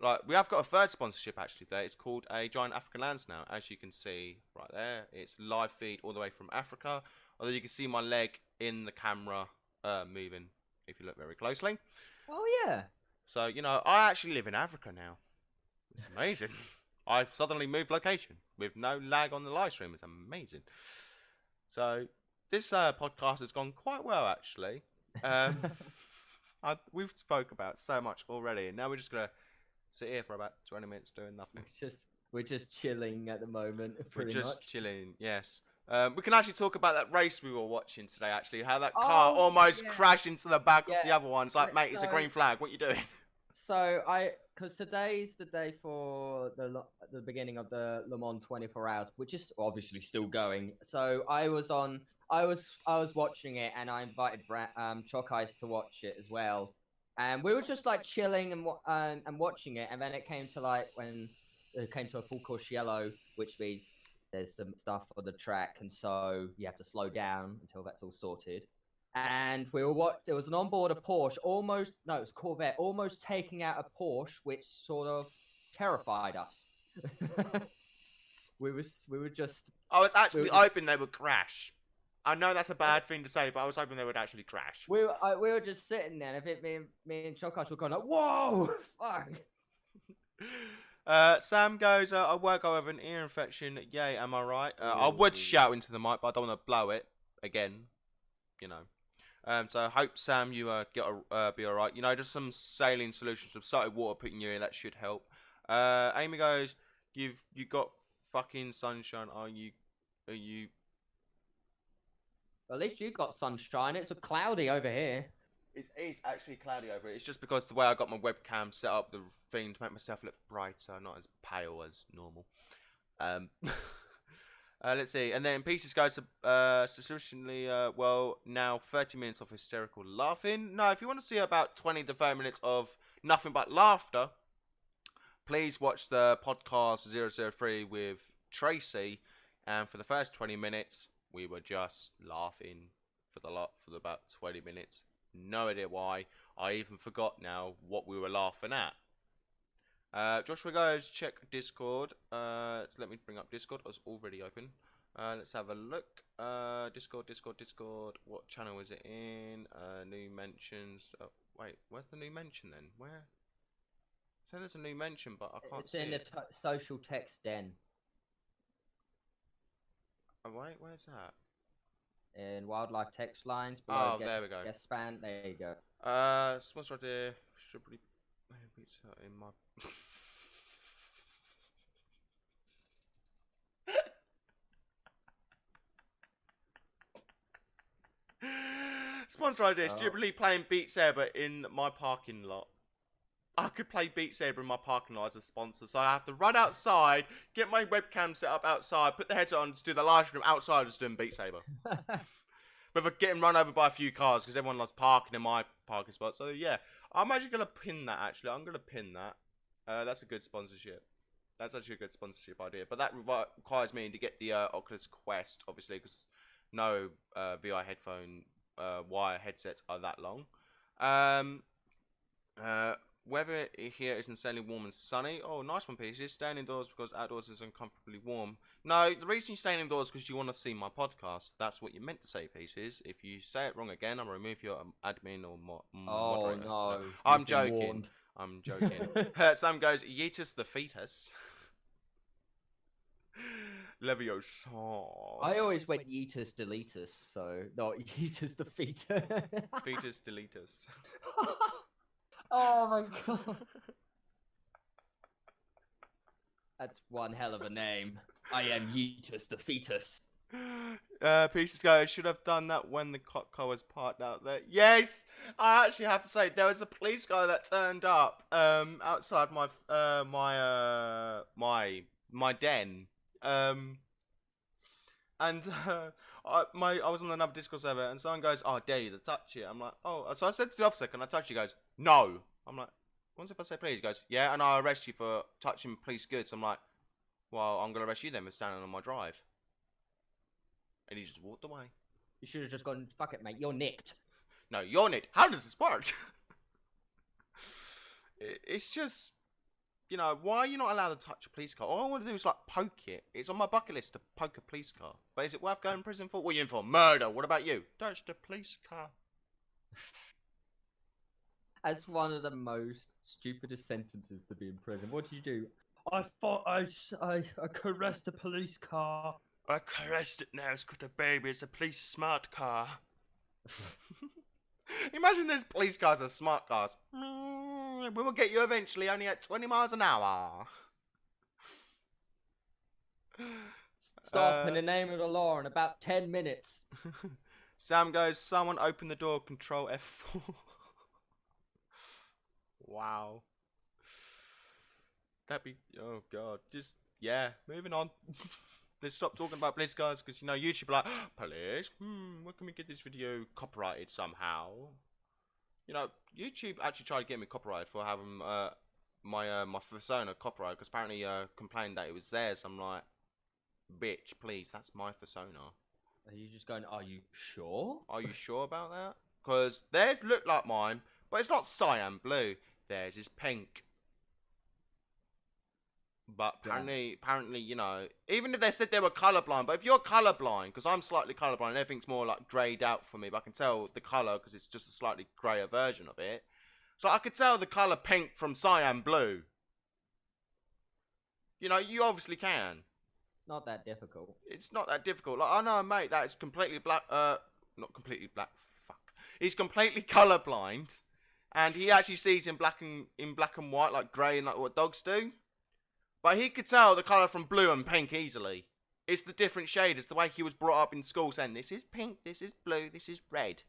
Like, we have got a third sponsorship actually there. It's called a Giant African Land Snail. As you can see right there, it's live feed all the way from Africa. Although you can see my leg in the camera moving if you look very closely. Oh yeah. So you know, I actually live in Africa now. It's amazing. I've suddenly moved location with no lag on the live stream. It's amazing. So this podcast has gone quite well actually. We've spoke about so much already, and now we're just gonna sit here for about 20 minutes doing nothing. We're just chilling at the moment. We're just chilling. Yes. We can actually talk about that race we were watching today, actually. How that car almost crashed into the back of the other one. It's like, mate, it's a green flag. What are you doing? So, because today's the day for the beginning of the Le Mans 24 Hours, which is obviously still going. So, I was watching it, and I invited ChocIce to watch it as well. And we were just like chilling and watching it. And then it came to like when it came to a full course yellow, which means there's some stuff on the track, and so you have to slow down until that's all sorted. And there was an onboard a Porsche, it was Corvette, almost taking out a Porsche, which sort of terrified us. we were just. I was actually hoping they would crash. I know that's a bad thing to say, but I was hoping they would actually crash. We were just sitting there, and I think me and ChocIce were going like, "Whoa, fuck!" Sam goes, I work out with an ear infection. Yay, am I right? I would shout into the mic, but I don't want to blow it again. You know. So I hope, Sam, you be alright. You know, just some saline solutions with salted water put in your ear, that should help. Amy goes, you got fucking sunshine. Are you? At least you got sunshine. It's cloudy over here. It is actually cloudy over it. It's just because the way I got my webcam set up, the thing to make myself look brighter, not as pale as normal. Let's see. And then Pieces goes sufficiently, now 30 minutes of hysterical laughing. No, if you want to see about 20 to 30 minutes of nothing but laughter, please watch the podcast 003 with Tracy. And for the first 20 minutes, we were just laughing for about 20 minutes. No idea why. I even forgot now what we were laughing at. Joshua goes, check Discord. Let me bring up Discord. It was already open. Let's have a look. Discord. What channel is it in? New mentions. Oh, wait, where's the new mention then? Where? So there's a new mention, but I can't see it. It's in the social text den. Oh, wait, where's that? In wildlife text lines. Oh, there we go. Guest span. There you go. Sponsor idea. Should be in my. Sponsor idea. Stupidly playing Beat Saber in my parking lot. I could play Beat Saber in my parking lot as a sponsor, so I have to run outside, get my webcam set up outside, put the headset on to do the live stream outside, just doing Beat Saber. But getting run over by a few cars because everyone loves parking in my parking spot. So yeah, I'm actually gonna pin that. Actually, I'm gonna pin that. That's a good sponsorship. That's actually a good sponsorship idea. But that requires me to get the Oculus Quest, obviously, because no VR headphone wire headsets are that long. Weather here is insanely warm and sunny. Oh, nice one, Pieces. Staying indoors because outdoors is uncomfortably warm. No, the reason you're staying indoors is because you want to see my podcast. That's what you meant to say, Pieces. If you say it wrong again, I'll remove your admin or moderator. No. I'm joking. I'm joking. Sam goes, Yeetus the fetus. Leviosa. I always went Yeetus deletus, so not Yeetus the fetus. Fetus deletus. Oh my god. That's one hell of a name. I am Yeetus the fetus. Pieces go, I should have done that when the cop car was parked out there. Yes! I actually have to say, there was a police guy that turned up outside my den. I was on another Discord server, and someone goes, "Oh, dare you to touch it?" I'm like, "Oh." So I said to the officer, "Can I touch it?" He goes, "No." I'm like, "What if I say please?" He goes, "Yeah, and I'll arrest you for touching police goods." I'm like, "Well, I'm gonna arrest you then for standing on my drive." And he just walked away. You should have just gone, "Fuck it, mate, you're nicked." No, you're nicked. How does this work? It's just, you know, why are you not allowed to touch a police car? All I want to do is, like, poke it. It's on my bucket list to poke a police car. But is it worth going to prison for? What are you in for? Murder. What about you? Touch the police car. That's one of the most stupidest sentences to be in prison. What did you do? I thought I caressed a police car. I caressed it now. It's got a baby. It's a police smart car. Imagine those police cars are smart cars. We will get you eventually, only at 20 miles an hour. Stop in the name of the law in about 10 minutes. Sam goes, someone open the door, control F4. Wow. That'd be, oh god. Just, yeah, moving on. Let's stop talking about police cars, because, you know, YouTube are like, police, where can we get this video copyrighted somehow? You know, YouTube actually tried to get me copyrighted for having my persona copyrighted, because apparently complained that it was theirs. I'm like, bitch, please, that's my persona. Are you just going, are you sure? Are you sure about that? Because theirs look like mine, but it's not cyan blue. Theirs is pink. But apparently, you know, even if they said they were colourblind, but if you're colourblind, because I'm slightly colourblind, everything's more like greyed out for me, but I can tell the colour because it's just a slightly greyer version of it. So I could tell the colour pink from cyan blue. You know, you obviously can. It's not that difficult. It's not that difficult. Like, I know a mate that is completely black. Not completely black. Fuck. He's completely colorblind, and he actually sees in black and white, like grey, and like what dogs do. But he could tell the color from blue and pink easily. It's the different shade. It's the way he was brought up in school, saying this is pink, this is blue, this is red.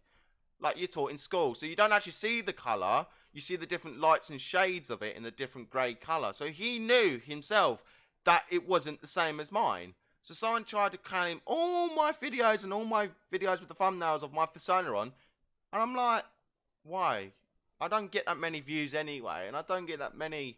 Like you're taught in school, so you don't actually see the color. You see the different lights and shades of it in the different grey color. So he knew himself that it wasn't the same as mine. So someone tried to claim all my videos and all my videos with the thumbnails of my persona on. And I'm like, why? I don't get that many views anyway. And I don't get that many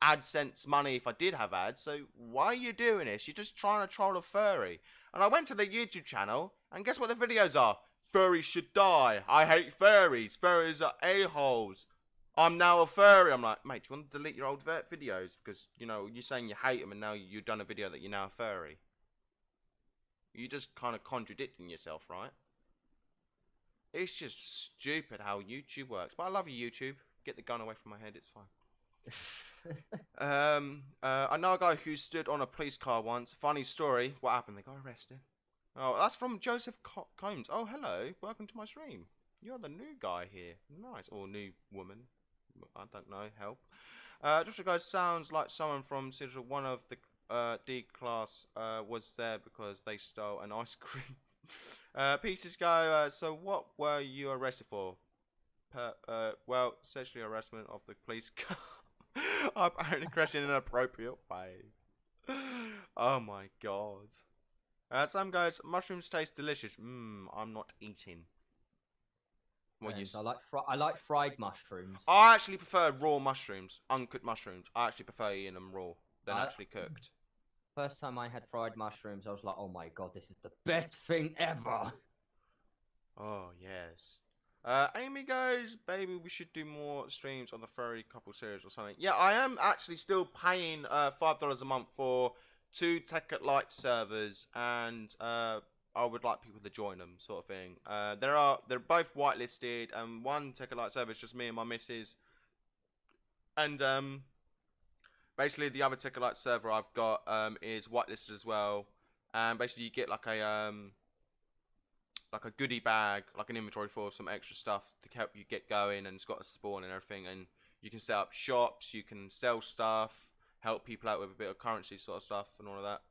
AdSense money if I did have ads. So why are you doing this? You're just trying to troll a furry. And I went to the YouTube channel. And guess what the videos are? Furries should die. I hate furries. Furries are a-holes. I'm now a furry. I'm like, mate, do you want to delete your old videos? Because, you know, you're saying you hate them and now you've done a video that you're now a furry. You're just kind of contradicting yourself, right? It's just stupid how YouTube works. But I love you, YouTube. Get the gun away from my head. It's fine. I know a guy who stood on a police car once. Funny story. What happened? They got arrested. Oh, that's from Joseph Combs. Oh, hello. Welcome to my stream. You're the new guy here. Nice. Or new woman. I don't know. Help. Just a guy sounds like someone from Sigil. One of the D class was there because they stole an ice cream. Pieces go. So what were you arrested for? Well, sexually harassment of the police car. Apparently crashing in an inappropriate way. Oh my god. Some guys, mushrooms taste delicious. I'm not eating. What you? I like fried mushrooms. I actually prefer raw mushrooms, uncooked mushrooms. I actually prefer eating them raw than actually cooked. First time I had fried mushrooms, I was like, oh my god, this is the best thing ever. Oh, yes. Amy goes, baby, we should do more streams on the furry couple series or something. Yeah, I am actually still paying $5 a month for 2 Tech Light servers, and I would like people to join them, sort of thing. They're both whitelisted, and one Tech Light server is just me and my missus. And basically the other Tech Light server I've got is whitelisted as well. And basically you get like a goodie bag, like an inventory full of some extra stuff to help you get going, and it's got a spawn and everything, and you can set up shops, you can sell stuff, help people out with a bit of currency sort of stuff and all of that.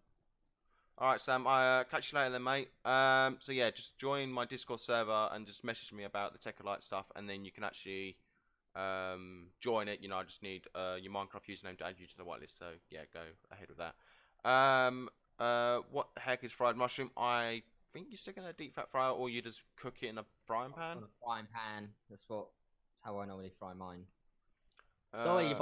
Alright, Sam, I catch you later then, mate. So yeah, just join my Discord server and just message me about the Techolite stuff, and then you can actually join it. You know, I just need your Minecraft username to add you to the whitelist, so yeah, go ahead with that. What the heck is fried mushroom? I think you stick it in a deep fat fryer, or you just cook it in a frying pan. On a frying pan. That's how I normally fry mine. Normally you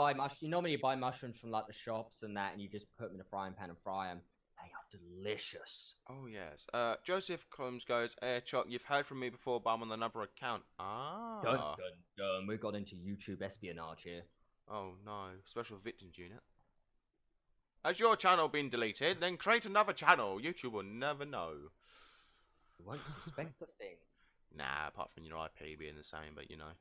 buy mushrooms from like the shops and that, and you just put them in a frying pan and fry them. They are delicious. Oh yes. Joseph Combs goes, Choc, you've heard from me before, but I'm on another account. Ah. Dun, dun, dun. We got into YouTube espionage here. Oh no, Special Victims Unit. Has your channel been deleted? Then create another channel. YouTube will never know. You won't suspect a thing. Nah, apart from your IP being the same, but you know.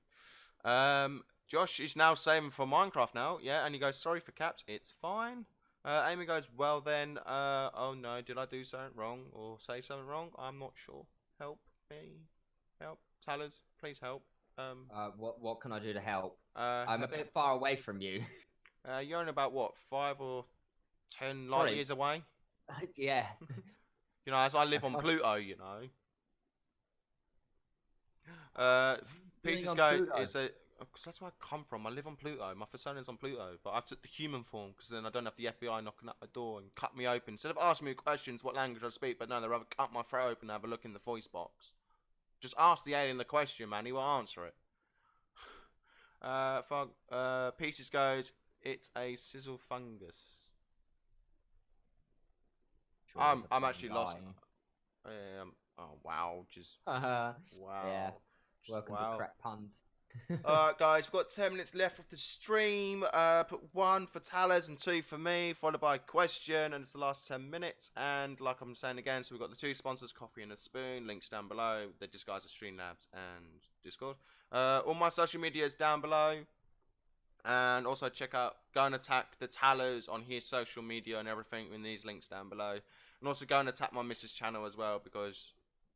Josh is now saving for Minecraft now, yeah, and he goes, sorry for caps, it's fine. Amy goes, well then, oh no, did I do something wrong or say something wrong? I'm not sure. Help me. Help. Talers, please help. What can I do to help? I'm I'm a bit far away from you. You're only about, what, 5 or 10 light years away? Yeah. You know, as I live on Pluto, you know. Pieces go, it's a... Because that's where I come from. I live on Pluto. My persona's on Pluto. But I've took the human form because then I don't have the FBI knocking at my door and cut me open. Instead of asking me questions what language I speak, but no, they'd rather cut my throat open and have a look in the voice box. Just ask the alien the question, man. He will answer it. Pieces goes, it's a sizzle fungus. Sure, I'm actually lost. Oh, wow. Just, wow. Yeah. Just, Welcome wow. to Crap Puns. Alright guys, we've got 10 minutes left of the stream. Put 1 for Talers and 2 for me, followed by a question, and it's the last 10 minutes. And like I'm saying again, so we've got the 2 sponsors, Coffee and a Spoon, links down below. They're just guys at Streamlabs and Discord. All my social media is down below. And also go and attack the Talers on his social media and everything in these links down below. And also go and attack my missus channel as well, because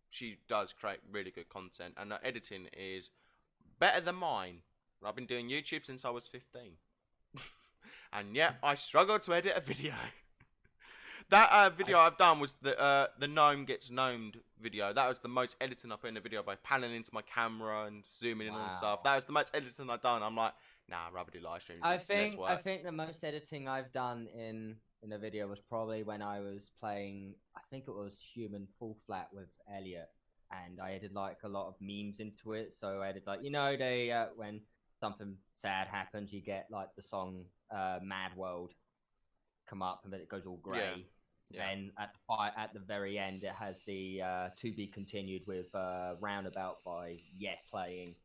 she does create really good content. And her editing is better than mine. I've been doing YouTube since I was 15. And yet, I struggle to edit a video. That video I've done was the gnome gets gnomed video. That was the most editing I put in a video by panning into my camera and zooming in on stuff. That was the most editing I've done. I'm like, nah, I'd rather do live streams. I think the most editing I've done in a video was probably when I was playing. I think it was Human Full Flat with Elliot, and I added like a lot of memes into it. So I added like they when something sad happens, you get like the song Mad World come up, and then it goes all grey. Yeah. Then at the very end, it has the to be continued with Roundabout by playing.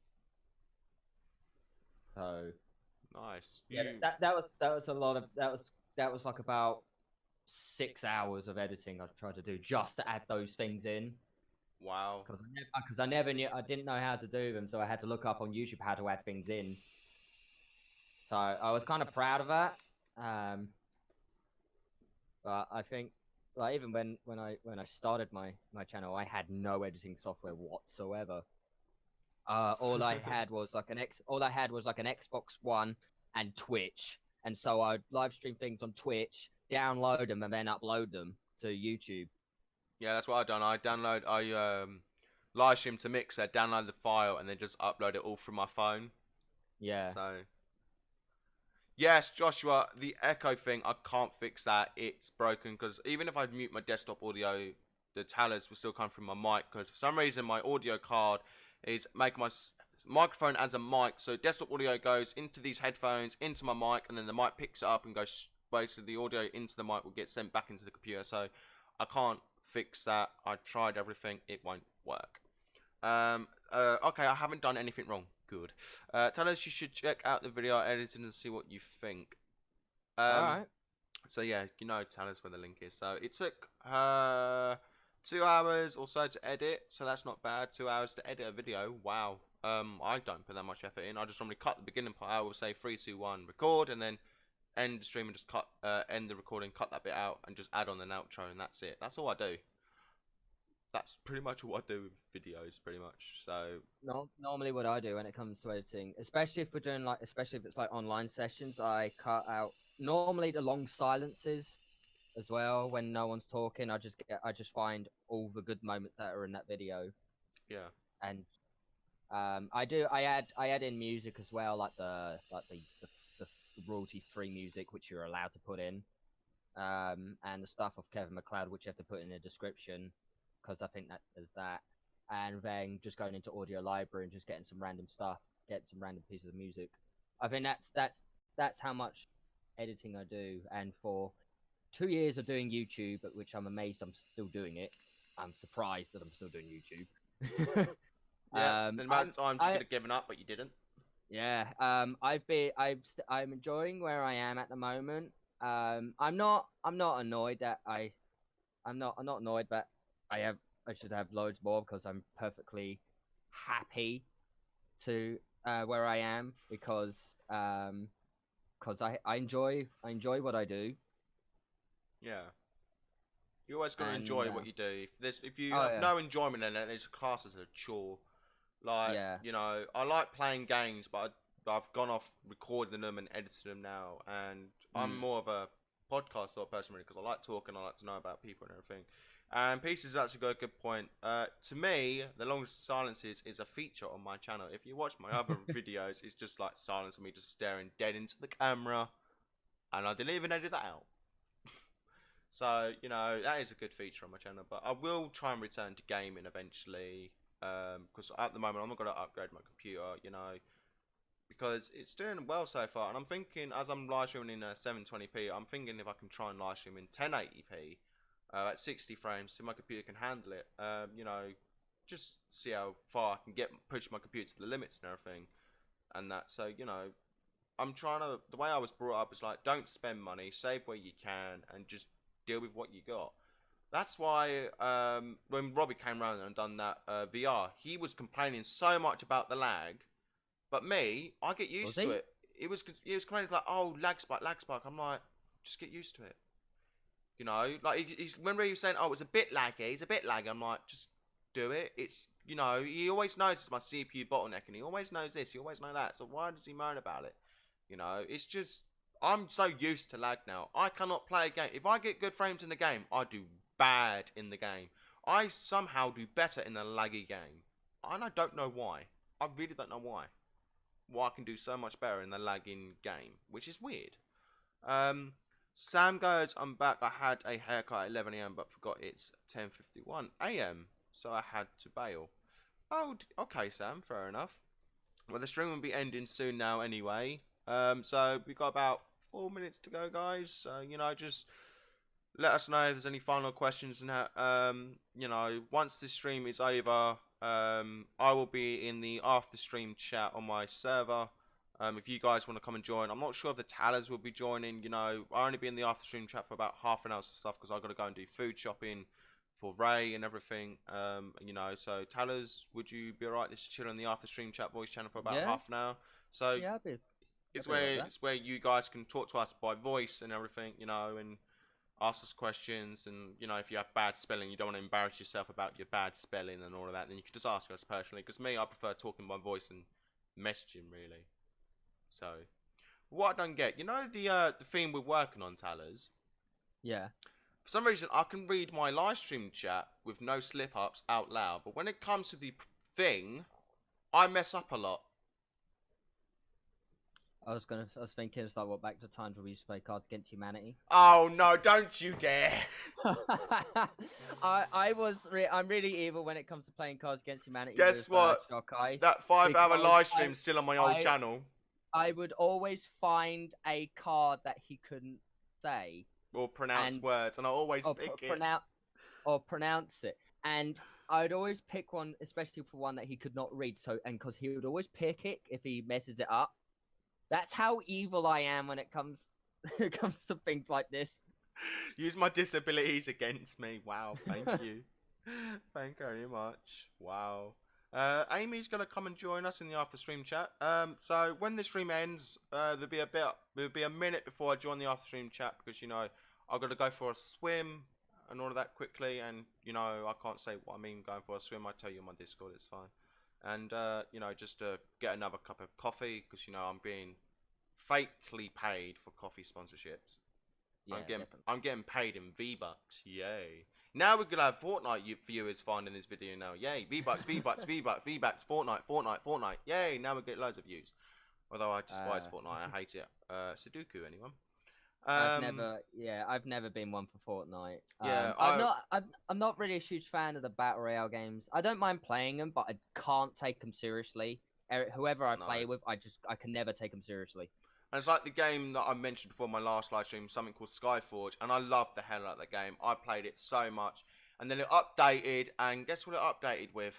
So nice. Yeah, that was a lot of that was like about 6 hours of editing I tried to do just to add those things in. Wow. Because I didn't know how to do them, so I had to look up on YouTube how to add things in. So I was kind of proud of that. But I think, like, even when I started my channel, I had no editing software whatsoever. All I had was like an Xbox One and Twitch, and so I'd live stream things on Twitch, download them, and then upload them to YouTube. Yeah, that's what I've done. I live stream to Mixer, download the file, and then just upload it all from my phone. Yeah. So. Yes, Joshua, the echo thing, I can't fix that. It's broken, because even if I mute my desktop audio, the talents will still come through my mic, because for some reason my audio card is making my microphone as a mic, so desktop audio goes into these headphones, into my mic, and then the mic picks it up and goes, basically the audio into the mic will get sent back into the computer, so I can't fix that. I tried everything, it won't work. Okay, I haven't done anything wrong. Good. Tell us you should check out the video editing and see what you think. Alright. So yeah, tell us where the link is. So it took 2 hours or so to edit, so that's not bad. 2 hours to edit a video. Wow. I don't put that much effort in. I just normally cut the beginning part. I will say 3, 2, 1, record, and then end the stream and just end the recording, cut that bit out, and just add on an outro, and that's it. That's all I do. That's pretty much what I do with videos, pretty much. So normally what I do when it comes to editing, especially if it's like online sessions, I cut out normally the long silences as well when no one's talking. I just find all the good moments that are in that video. Yeah. And I add in music as well, like the royalty-free music which you're allowed to put in, and the stuff of Kevin MacLeod which you have to put in the description, because I think that there's that, and then just going into audio library and just getting some random stuff, getting some random pieces of music. I think that's how much editing I do, and for 2 years of doing YouTube, at which I'm amazed I'm still doing it. I'm surprised that I'm still doing YouTube. Yeah, the amount of times you could have given up, but you didn't. Yeah, I'm enjoying where I am at the moment. I'm not annoyed that I'm not annoyed, but I should have loads more, because I'm perfectly happy to where I am, because I enjoy what I do. Yeah. You always got to enjoy what you do. If you have no enjoyment in it, it's classed as a chore. Like, I like playing games, but I've gone off recording them and editing them now, and I'm more of a podcast sort of person, really, because I like talking, I like to know about people and everything. And Pieces actually got a good point. To me, the longest silences is a feature on my channel. If you watch my other videos, it's just like silence of me just staring dead into the camera, and I didn't even edit that out. So, that is a good feature on my channel, but I will try and return to gaming eventually, because at the moment I'm not going to upgrade my computer, because it's doing well so far, and I'm thinking, as I'm live streaming in 720p, I'm thinking if I can try and live stream in 1080p, at 60 frames, so my computer can handle it, just see how far I can push my computer to the limits and everything, and that, so, I'm trying to, the way I was brought up is like, don't spend money, save where you can, and just deal with what you got. That's why when Robbie came around and done that VR, he was complaining so much about the lag, but me, I get used to it. it was kind of like, oh, lag spike. I'm like, just get used to it. You know, like he's remember he was saying, oh, it's a bit laggy. I'm like, just do it. It's, you know, he always knows it's my CPU bottleneck, and he always knows this, he always knows that. So why does he moan about it? You know, it's just I'm so used to lag now. I cannot play a game. If I get good frames in the game, I do bad in the game. I somehow do better in a laggy game, and I don't know why. I really don't know why. Why I can do so much better in a lagging game, which is weird. Sam goes, I'm back. I had a haircut at 11 a.m. but forgot it's 10:51 a.m. so I had to bail. Oh, okay, Sam. Fair enough. Well, the stream will be ending soon now anyway. So we've got about 4 minutes to go, guys. So, you know, just let us know if there's any final questions and you know, once this stream is over, I will be in the after stream chat on my server. If you guys want to come and join, I'm not sure if the Tallers will be joining. You know, I only be in the after stream chat for about half an hour and stuff because I got to go and do food shopping for Ray and everything. You know, so Tallers, would you be alright just to chill in the after stream chat voice channel for about half an hour? So Yeah, it's where you guys can talk to us by voice and everything. You know, and ask us questions, and you know, if you have bad spelling, you don't want to embarrass yourself about your bad spelling and all of that, then you can just ask us personally, because me, I prefer talking by voice and messaging, really. So what I don't get, you know, the theme we're working on, Tallers, Yeah. for some reason I can read my live stream chat with no slip ups out loud, but when it comes to the thing, I mess up a lot. I was thinking it's like, what, back to times where we used to play Cards Against Humanity. Oh no, don't you dare. I'm really evil when it comes to playing Cards Against Humanity. Guess with, what? ChocIce, That 5-hour because live stream's still on my old channel. I would always find a card that he couldn't say Or pronounce words, and I always pick it. Or pronounce it. And I'd always pick one, especially for one that he could not read. So, and because he would always pick it if he messes it up. That's how evil I am when it comes to things like this. Use my disabilities against me. Wow, thank you. Thank you very much. Wow. Amy's gonna come and join us in the after stream chat. So when the stream ends, there'll be a minute before I join the after stream chat, because you know I've got to go for a swim and all of that quickly, and you know I can't say what I mean going for a swim. I tell you on my Discord, it's fine. And you know, just to get another cup of coffee, because you know I'm being fakely paid for coffee sponsorships. Yeah, I'm getting paid in V-Bucks. Yay! Now we're gonna have Fortnite viewers finding this video now. Yay! V-Bucks, V-Bucks, V-Bucks, V-Bucks. Fortnite. Yay! Now we get loads of views. Although I despise Fortnite, I hate it. Sudoku, anyone? I've never been one for Fortnite. Yeah, I'm not really a huge fan of the battle royale games. I don't mind playing them, but I can't take them seriously. Whoever I play with, I can never take them seriously. And it's like the game that I mentioned before in my last live stream, something called Skyforge, and I loved the hell out of that game. I played it so much, and then it updated, and guess what it updated with?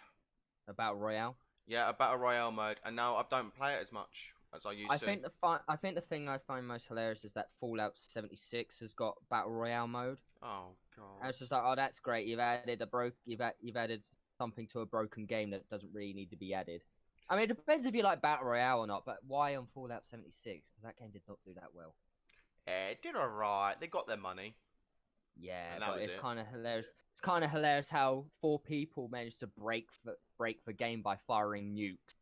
A battle royale. Yeah, a battle royale mode, and now I don't play it as much as I used to. I think the thing I find most hilarious is that Fallout 76 has got battle royale mode. Oh god! And it's just like, oh, that's great. You've added something to a broken game that doesn't really need to be added. I mean, it depends if you like battle royale or not. But why on Fallout 76? Because that game did not do that well. Yeah, it did alright. They got their money. Yeah, but it's kind of hilarious. It's kind of hilarious how 4 people managed to break the game by firing nukes.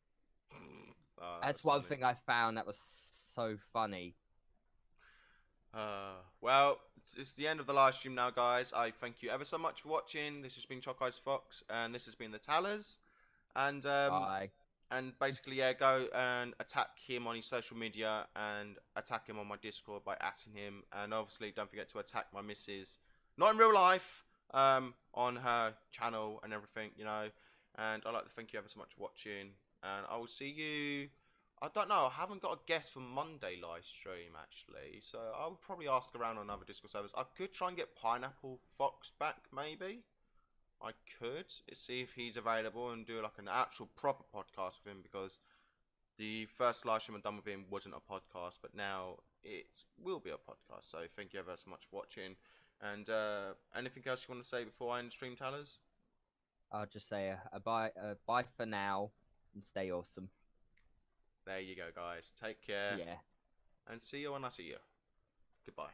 That's one thing I found that was so funny. Well, it's the end of the live stream now, guys. I thank you ever so much for watching. This has been ChocIce Fox, and this has been the Tallers. And Bye. And basically, yeah, go and attack him on his social media and attack him on my Discord by @ing him. And obviously, don't forget to attack my missus, not in real life, on her channel and everything, you know. And I'd like to thank you ever so much for watching. And I will see you. I don't know. I haven't got a guest for Monday live stream, actually. So I would probably ask around on other Discord servers. I could try and get Pineapple Fox back, maybe. I could see if he's available and do like an actual proper podcast with him, because the first live stream I've done with him wasn't a podcast, but now it will be a podcast. So thank you ever so much for watching. And anything else you want to say before I end stream, Tallers? I'll just say a bye for now and stay awesome. There you go, guys. Take care. Yeah. And see you when I see you. Goodbye.